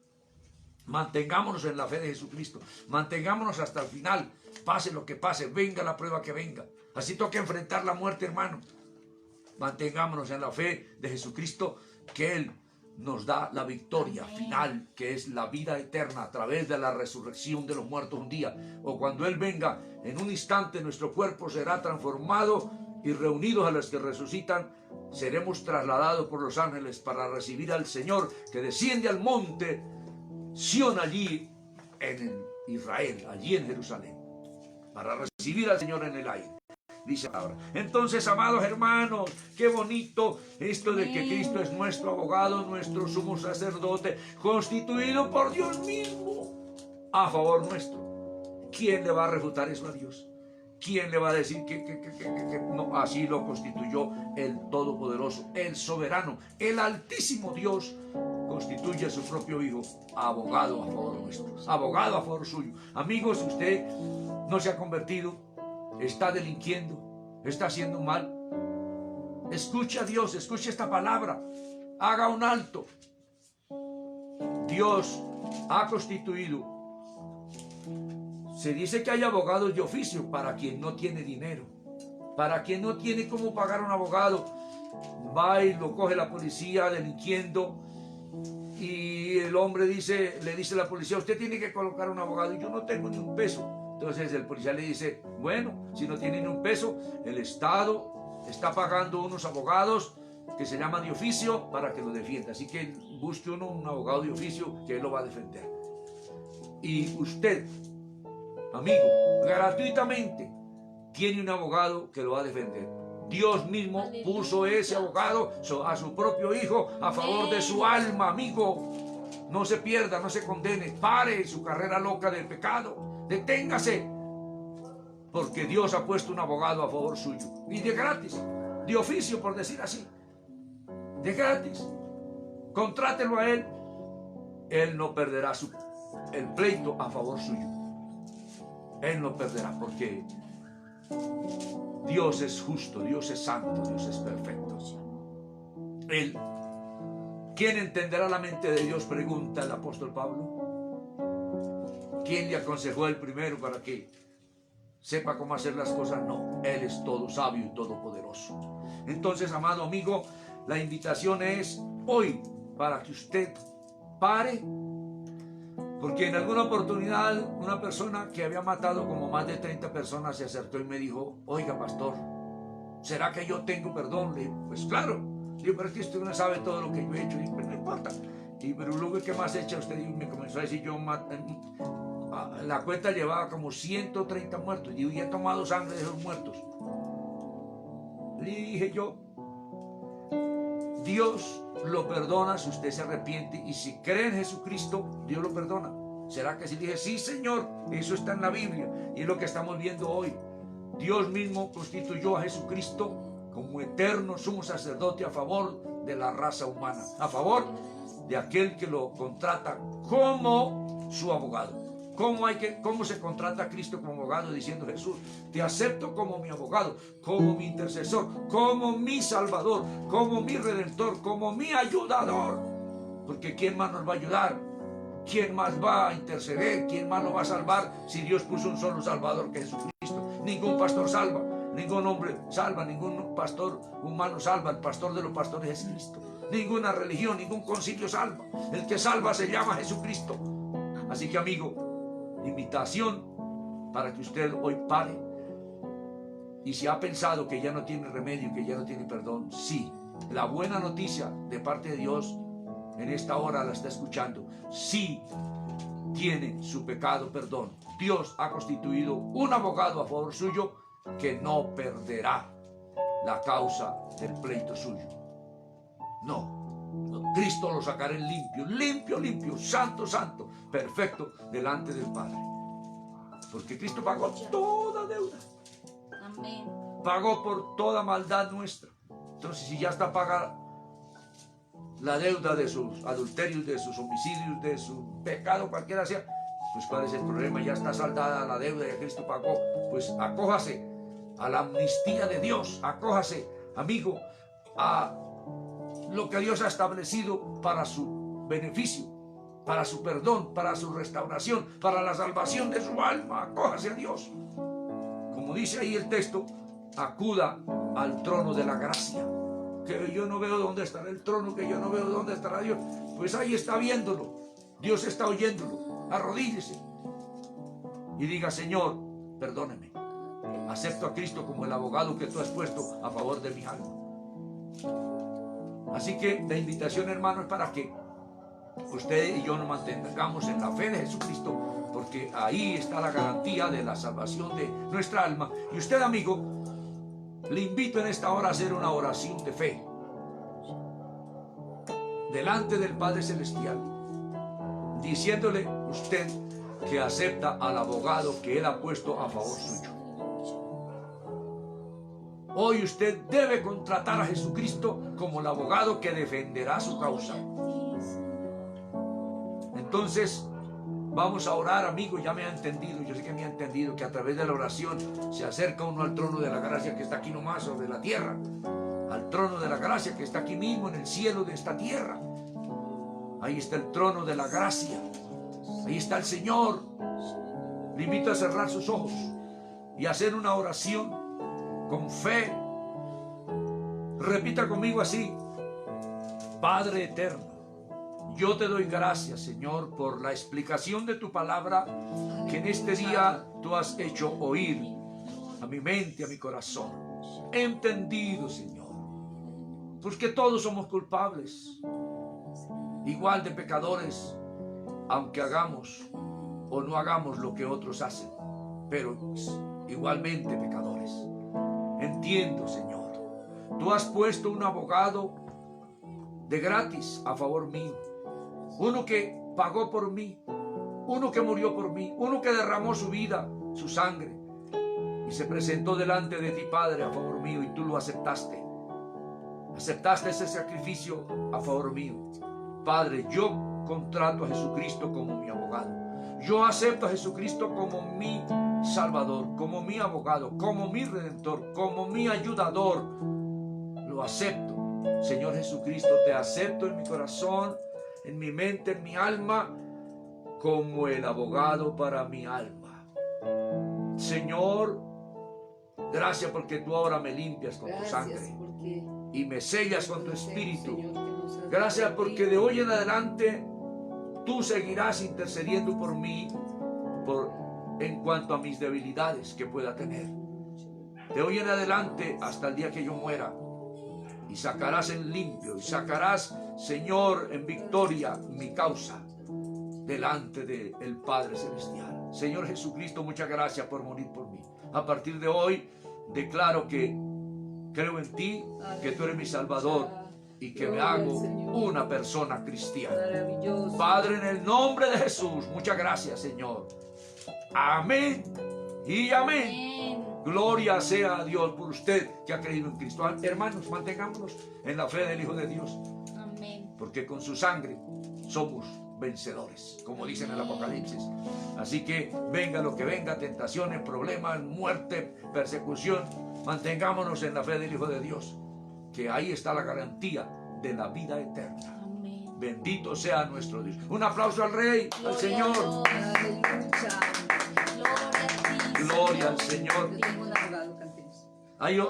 Mantengámonos en la fe de Jesucristo. Mantengámonos hasta el final. Pase lo que pase, venga la prueba que venga. Así toca enfrentar la muerte, hermano. Mantengámonos en la fe de Jesucristo, que Él nos da la victoria final, que es la vida eterna a través de la resurrección de los muertos un día. O cuando Él venga, en un instante nuestro cuerpo será transformado y reunidos a los que resucitan, seremos trasladados por los ángeles para recibir al Señor que desciende al monte Sión allí en Israel, allí en Jerusalén, para recibir al Señor en el aire. Dice ahora. Entonces, amados hermanos, qué bonito esto de que Cristo es nuestro abogado, nuestro sumo sacerdote, constituido por Dios mismo a favor nuestro. ¿Quién le va a refutar eso a Dios? ¿Quién le va a decir que no? Así lo constituyó el Todopoderoso, el Soberano, el Altísimo Dios. Constituye a su propio Hijo abogado a favor nuestro, abogado a favor suyo. Amigos, si usted no se ha convertido, está delinquiendo, está haciendo mal, escuche a Dios, escuche esta palabra, haga un alto. Dios ha constituido, se dice que hay abogados de oficio para quien no tiene dinero, para quien no tiene cómo pagar un abogado, va y lo coge la policía delinquiendo y el hombre le dice a la policía, usted tiene que colocar un abogado y yo no tengo ni un peso. Entonces el policía le dice, bueno, si no tiene ni un peso, el Estado está pagando unos abogados que se llaman de oficio para que lo defienda. Así que busque uno un abogado de oficio que él lo va a defender. Y usted, amigo, gratuitamente tiene un abogado que lo va a defender. Dios mismo puso ese abogado a su propio Hijo a favor de su alma, amigo. No se pierda, no se condene, pare su carrera loca del pecado. Deténgase, porque Dios ha puesto un abogado a favor suyo, y de gratis, de oficio, por decir así, de gratis. Contrátelo a Él, Él no perderá el pleito a favor suyo. Él no perderá, porque Dios es justo, Dios es santo, Dios es perfecto. Él, ¿quién entenderá la mente de Dios?, pregunta el apóstol Pablo. ¿Quién le aconsejó el primero para que sepa cómo hacer las cosas? No, Él es todo sabio y todopoderoso. Entonces, amado amigo, la invitación es hoy para que usted pare, porque en alguna oportunidad una persona que había matado como más de 30 personas se acercó y me dijo, oiga pastor, ¿será que yo tengo perdón? Le dije, pues claro, Digo, pero es que usted no sabe todo lo que yo he hecho. Digo, pero no importa. Y pero luego, ¿qué más echa usted? Y me comenzó a decir, la cuenta llevaba como 130 muertos. Digo, y he tomado sangre de esos muertos. Le dije yo, Dios lo perdona si usted se arrepiente, y si cree en Jesucristo, Dios lo perdona. ¿Será que sí? Dije, sí, Señor, eso está en la Biblia y es lo que estamos viendo hoy. Dios mismo constituyó a Jesucristo como eterno sumo sacerdote a favor de la raza humana, a favor de aquel que lo contrata como su abogado. ¿Cómo se contrata a Cristo como abogado? Diciendo, Jesús, te acepto como mi abogado, como mi intercesor, como mi salvador, como mi redentor, como mi ayudador. Porque ¿quién más nos va a ayudar? ¿Quién más va a interceder? ¿Quién más lo va a salvar si Dios puso un solo salvador, que es Jesucristo? Ningún pastor salva, ningún hombre salva, ningún pastor humano salva. El pastor de los pastores es Cristo. Ninguna religión, ningún concilio salva. El que salva se llama Jesucristo. Así que, amigo, invitación para que usted hoy pare. Y si ha pensado que ya no tiene remedio, que ya no tiene perdón, sí, la buena noticia de parte de Dios en esta hora la está escuchando. Sí tiene su pecado perdón. Dios ha constituido un abogado a favor suyo que no perderá la causa del pleito suyo. No, Cristo lo sacará en limpio, limpio, limpio, santo, santo, perfecto delante del Padre. Porque Cristo pagó toda deuda. Amén. Pagó por toda maldad nuestra. Entonces, si ya está pagada la deuda de sus adulterios, de sus homicidios, de su pecado, cualquiera sea, pues ¿cuál es el problema? Ya está saldada la deuda que Cristo pagó. Pues acójase a la amnistía de Dios, acójase, amigo, a lo que Dios ha establecido para su beneficio, para su perdón, para su restauración, para la salvación de su alma. Acójase a Dios. Como dice ahí el texto, acuda al trono de la gracia. Que yo no veo dónde estará el trono, que yo no veo dónde estará Dios. Pues ahí está viéndolo. Dios está oyéndolo. Arrodíllese y diga, Señor, perdóneme. Acepto a Cristo como el abogado que tú has puesto a favor de mi alma. Así que la invitación, hermano, es para que usted y yo nos mantengamos en la fe de Jesucristo, porque ahí está la garantía de la salvación de nuestra alma. Y usted, amigo, le invito en esta hora a hacer una oración de fe delante del Padre Celestial, diciéndole usted que acepta al abogado que Él ha puesto a favor suyo. Hoy usted debe contratar a Jesucristo como el abogado que defenderá su causa. Entonces, vamos a orar, amigo. Ya me ha entendido, yo sé que me ha entendido, que a través de la oración se acerca uno al trono de la gracia que está aquí nomás sobre la tierra, al trono de la gracia que está aquí mismo en el cielo de esta tierra. Ahí está el trono de la gracia, ahí está el Señor. Le invito a cerrar sus ojos y a hacer una oración con fe. Repita conmigo así: Padre eterno, yo te doy gracias, Señor, por la explicación de tu palabra que en este día tú has hecho oír a mi mente, a mi corazón. He entendido, Señor, porque todos somos culpables, igual de pecadores, aunque hagamos o no hagamos lo que otros hacen, pero igualmente pecadores. Entiendo, Señor, tú has puesto un abogado de gratis a favor mío, uno que pagó por mí, uno que murió por mí, uno que derramó su vida, su sangre, y se presentó delante de ti, Padre, a favor mío, y tú lo aceptaste. Aceptaste ese sacrificio a favor mío. Padre, yo contrato a Jesucristo como mi abogado. Yo acepto a Jesucristo como mi Salvador, como mi abogado, como mi Redentor, como mi ayudador. Lo acepto. Señor Jesucristo, te acepto en mi corazón, en mi mente, en mi alma, como el abogado para mi alma. Señor, gracias porque tú ahora me limpias con tu sangre y me sellas con tu espíritu. Gracias porque de hoy en adelante tú seguirás intercediendo por mí en cuanto a mis debilidades que pueda tener. De hoy en adelante hasta el día que yo muera y y sacarás en limpio y sacarás, Señor, en victoria mi causa delante del Padre Celestial. Señor Jesucristo, muchas gracias por morir por mí. A partir de hoy declaro que creo en ti, que tú eres mi Salvador y que me hago una persona cristiana. Maravilloso. Padre, en el nombre de Jesús, muchas gracias, Señor. Amén y amén. Amén. Gloria sea a Dios por usted que ha creído en Cristo. Hermanos, mantengámonos en la fe del Hijo de Dios, Amén. porque con su sangre somos vencedores, como dice en el Apocalipsis. Así que venga lo que venga, tentaciones, problemas, muerte, persecución, mantengámonos en la fe del Hijo de Dios, que ahí está la garantía de la vida eterna. Amén. Bendito sea nuestro Dios. Un aplauso al Rey, al Gloria a Señor. Dios. Aleluya. Gloria a ti. Gloria al Señor. Yo tengo un abogado, cantemos. Hay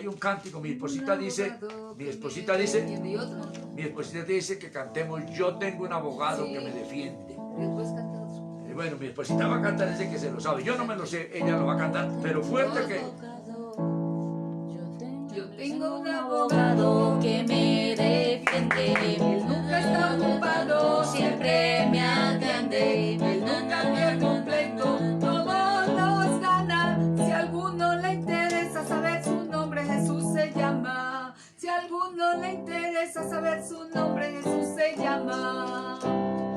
un cántico. Mi esposita dice Y otro. mi esposita dice que cantemos Yo tengo un abogado Sí. que me defiende. Después canta otro. Bueno, mi esposita va a cantar, dice que se lo sabe. Yo no me lo sé, ella lo va a cantar, pero fuerte que... Yo tengo un Abogado que me defiende, Él nunca está ocupado, siempre me atiende, Él nunca pierde un pleito, todos los gana. Si a alguno le interesa saber su nombre, Jesús se llama. Si a alguno le interesa saber su nombre, Jesús se llama.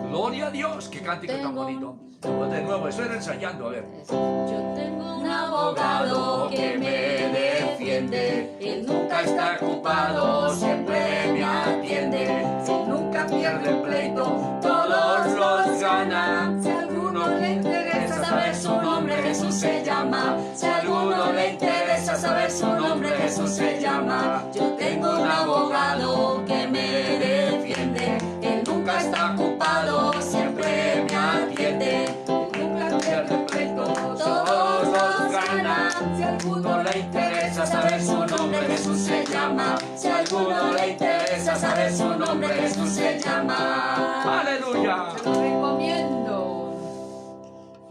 Gloria a Dios, qué cántico tan bonito. De nuevo, estoy ensayando, a ver. Yo tengo un abogado que me defiende, él nunca está ocupado, siempre me atiende, Él nunca pierde el pleito, todos los gana. Si a alguno le interesa Saber su nombre, Jesús se llama. Si a alguno le interesa saber su nombre, Jesús se llama. Yo tengo un abogado que me defiende, él nunca está ocupado, siempre me atiende. nunca pierde el pleito, Todos los gana. Si a alguno le interesa Saber su nombre, Jesús se llama. Si a alguno le interesa saber su nombre, Jesús se llama. ¡Aleluya! lo recomiendo.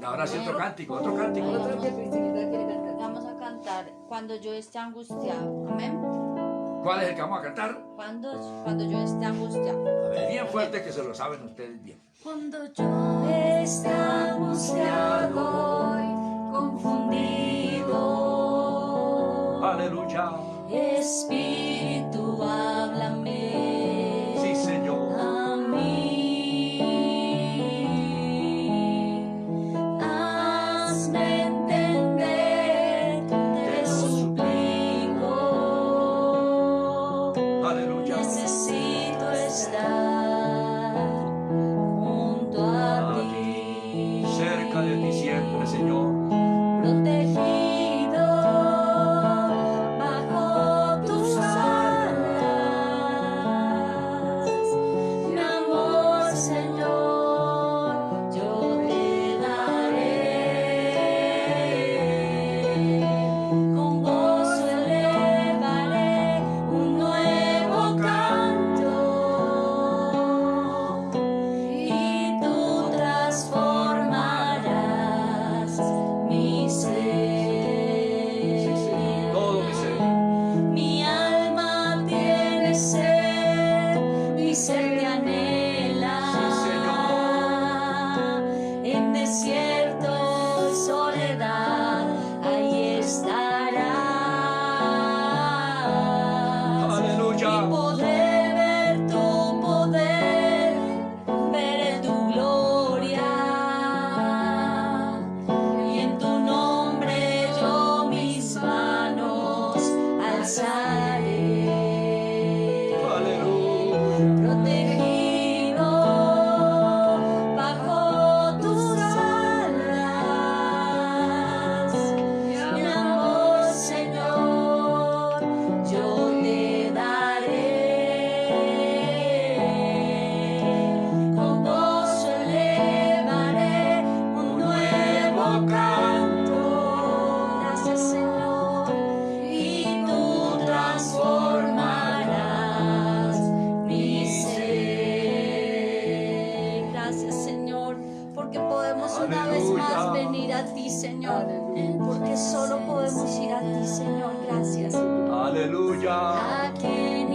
Ahora sí otro cántico, otro cántico. Otro que Priscilita quiere cantar. Vamos a cantar cuando yo esté angustiado. Amén. ¿Cuál es el que vamos a cantar? Cuando yo esté angustiado. A ver, bien fuerte que se lo saben ustedes bien. Cuando yo esté angustiado y confundido, Aleluya. Espíritu, háblame. Sí, Señor. A mí, hazme entender, te suplico. Aleluya. Necesito estar junto a ti, Cerca de ti siempre, Señor. protegido bajo tus alas. Mi amor, Señor, yo te daré. Con gozo elevaré un nuevo canto, y tú transformarás mi ser. Todo mi ser. Mi alma tiene sed, mi ser te anhela. En desierto y soledad, ahí estarás. Aleluya. Y podré ver tu poder, veré tu gloria. Y en tu nombre yo mis manos alzaré. Aleluya. Protegido bajo tus alas. Mi amor, Señor, yo te daré. Con gozo elevaré un nuevo canto. Gracias, Señor. Y tú transformarás mi ser. Gracias, Señor, porque podemos una vez más Aleluya. venir a ti, Señor. Porque solo podemos ir a ti, Señor. Gracias. Aleluya. ¿A quién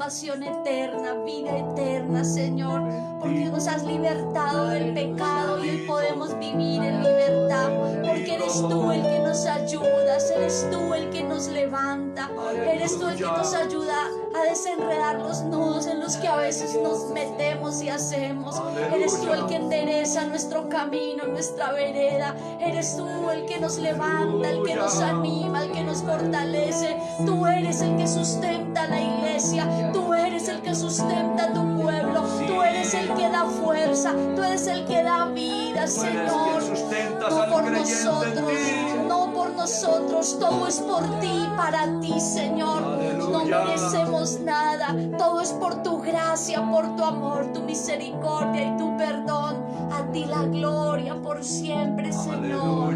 salvación eterna, vida eterna, Señor, porque nos has libertado del pecado y hoy podemos vivir en libertad, porque eres tú el que nos ayudas, eres tú el que nos levanta, eres tú el que nos ayuda a desenredar los nudos en los que a veces nos metemos y hacemos. Eres tú el que endereza nuestro camino, nuestra vereda. Eres tú el que nos levanta, el que nos anima, el que nos fortalece. Tú eres el que sustenta la iglesia, tú eres el que sustenta tu pueblo, tú eres el que da fuerza, tú eres el que da vida, Señor. No por nosotros, no por nosotros, todo es por ti, para ti, Señor. No merecemos nada, todo es por tu gracia, por tu amor, tu misericordia y tu perdón. A ti la gloria por siempre, Señor.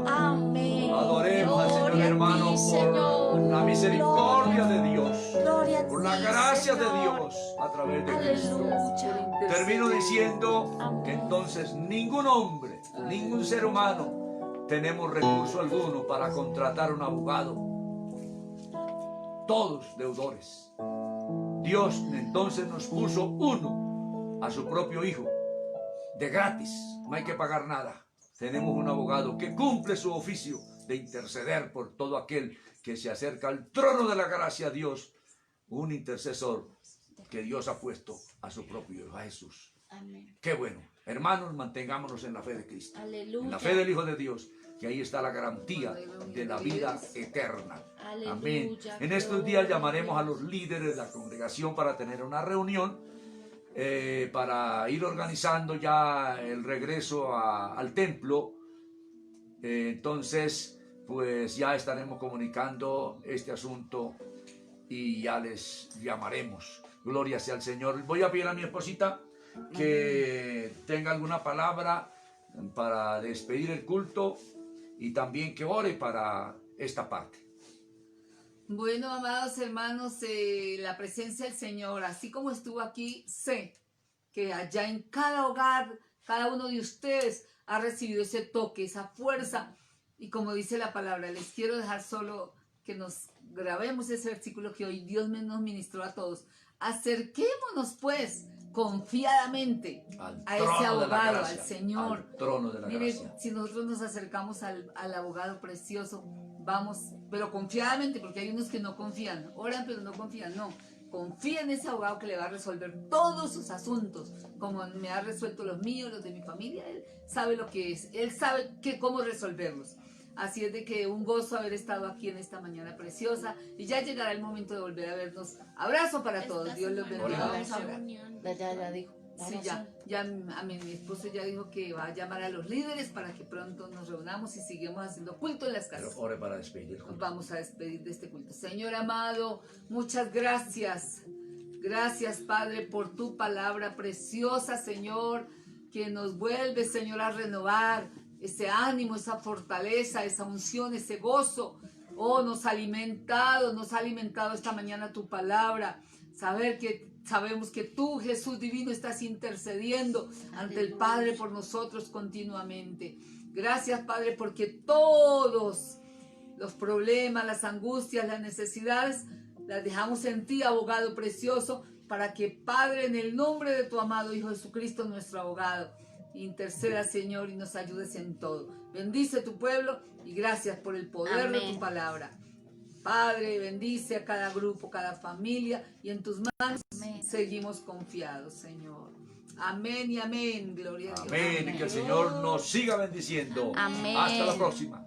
Amén. Adoremos al Señor, Gloria a ti, hermano, por Señor. la misericordia de Dios, Gloria a por la ti, gracia de Señor. Dios a través de Cristo. Aleluya. Termino diciendo que entonces ningún hombre, ningún ser humano tenemos recurso alguno para contratar un abogado. Todos deudores. Dios entonces nos puso uno, a su propio Hijo, de gratis, no hay que pagar nada. Tenemos un abogado que cumple su oficio de interceder por todo aquel que se acerca al trono de la gracia a Dios, un intercesor que Dios ha puesto a su propio Hijo, a Jesús. Amén. Qué bueno. Hermanos, mantengámonos en la fe de Cristo, Aleluya. en la fe del Hijo de Dios, que ahí está la garantía de la vida eterna. Aleluya, Amén. En estos días llamaremos a los líderes de la congregación para tener una reunión, para ir organizando ya el regreso al templo. Entonces, pues ya estaremos comunicando este asunto y ya les llamaremos. Gloria sea al Señor. Voy a pedir a mi esposita que tenga alguna palabra para despedir el culto y también que ore para esta parte. Bueno, amados hermanos, la presencia del Señor, así como estuvo aquí, sé que allá en cada hogar, cada uno de ustedes ha recibido ese toque, esa fuerza. Y como dice la palabra, les quiero dejar solo que nos grabemos ese versículo que hoy Dios nos ministró a todos. Acerquémonos pues confiadamente a ese abogado, al Señor. Al trono de la Mire, gracia. si nosotros nos acercamos al abogado precioso, vamos, pero confiadamente, porque hay unos que no confían, oran pero no confían, no. Confía en ese abogado que le va a resolver todos sus asuntos, como me ha resuelto los míos, los de mi familia. Él sabe lo que es, él sabe cómo resolverlos. Así es de que un gozo haber estado aquí en esta mañana preciosa, y ya llegará el momento de volver a vernos. Abrazo para todos, Dios los bendiga. Vamos a orar. Ya dijo. Sí, ya mi esposo ya dijo que va a llamar a los líderes para que pronto nos reunamos y sigamos haciendo culto en las casas. Pero ore para despedir el Nos culto. vamos a despedir de este culto. Señor amado, muchas gracias. Gracias, Padre, por tu palabra preciosa, Señor, que nos vuelve, Señor, a renovar ese ánimo, esa fortaleza, esa unción, ese gozo. Oh, nos ha alimentado esta mañana tu palabra. Sabemos que tú, Jesús divino, estás intercediendo ante el Padre por nosotros continuamente. Gracias, Padre, porque todos los problemas, las angustias, las necesidades, las dejamos en ti, abogado precioso, para que, Padre, en el nombre de tu amado Hijo Jesucristo, nuestro abogado, interceda, Señor, y nos ayudes en todo. Bendice tu pueblo y gracias por el poder de tu palabra. Padre, bendice a cada grupo, cada familia, y en tus manos seguimos confiados, Señor. Amén y amén. Gloria a Dios. Amén. Y que el Señor nos siga bendiciendo. Amén. Hasta la próxima.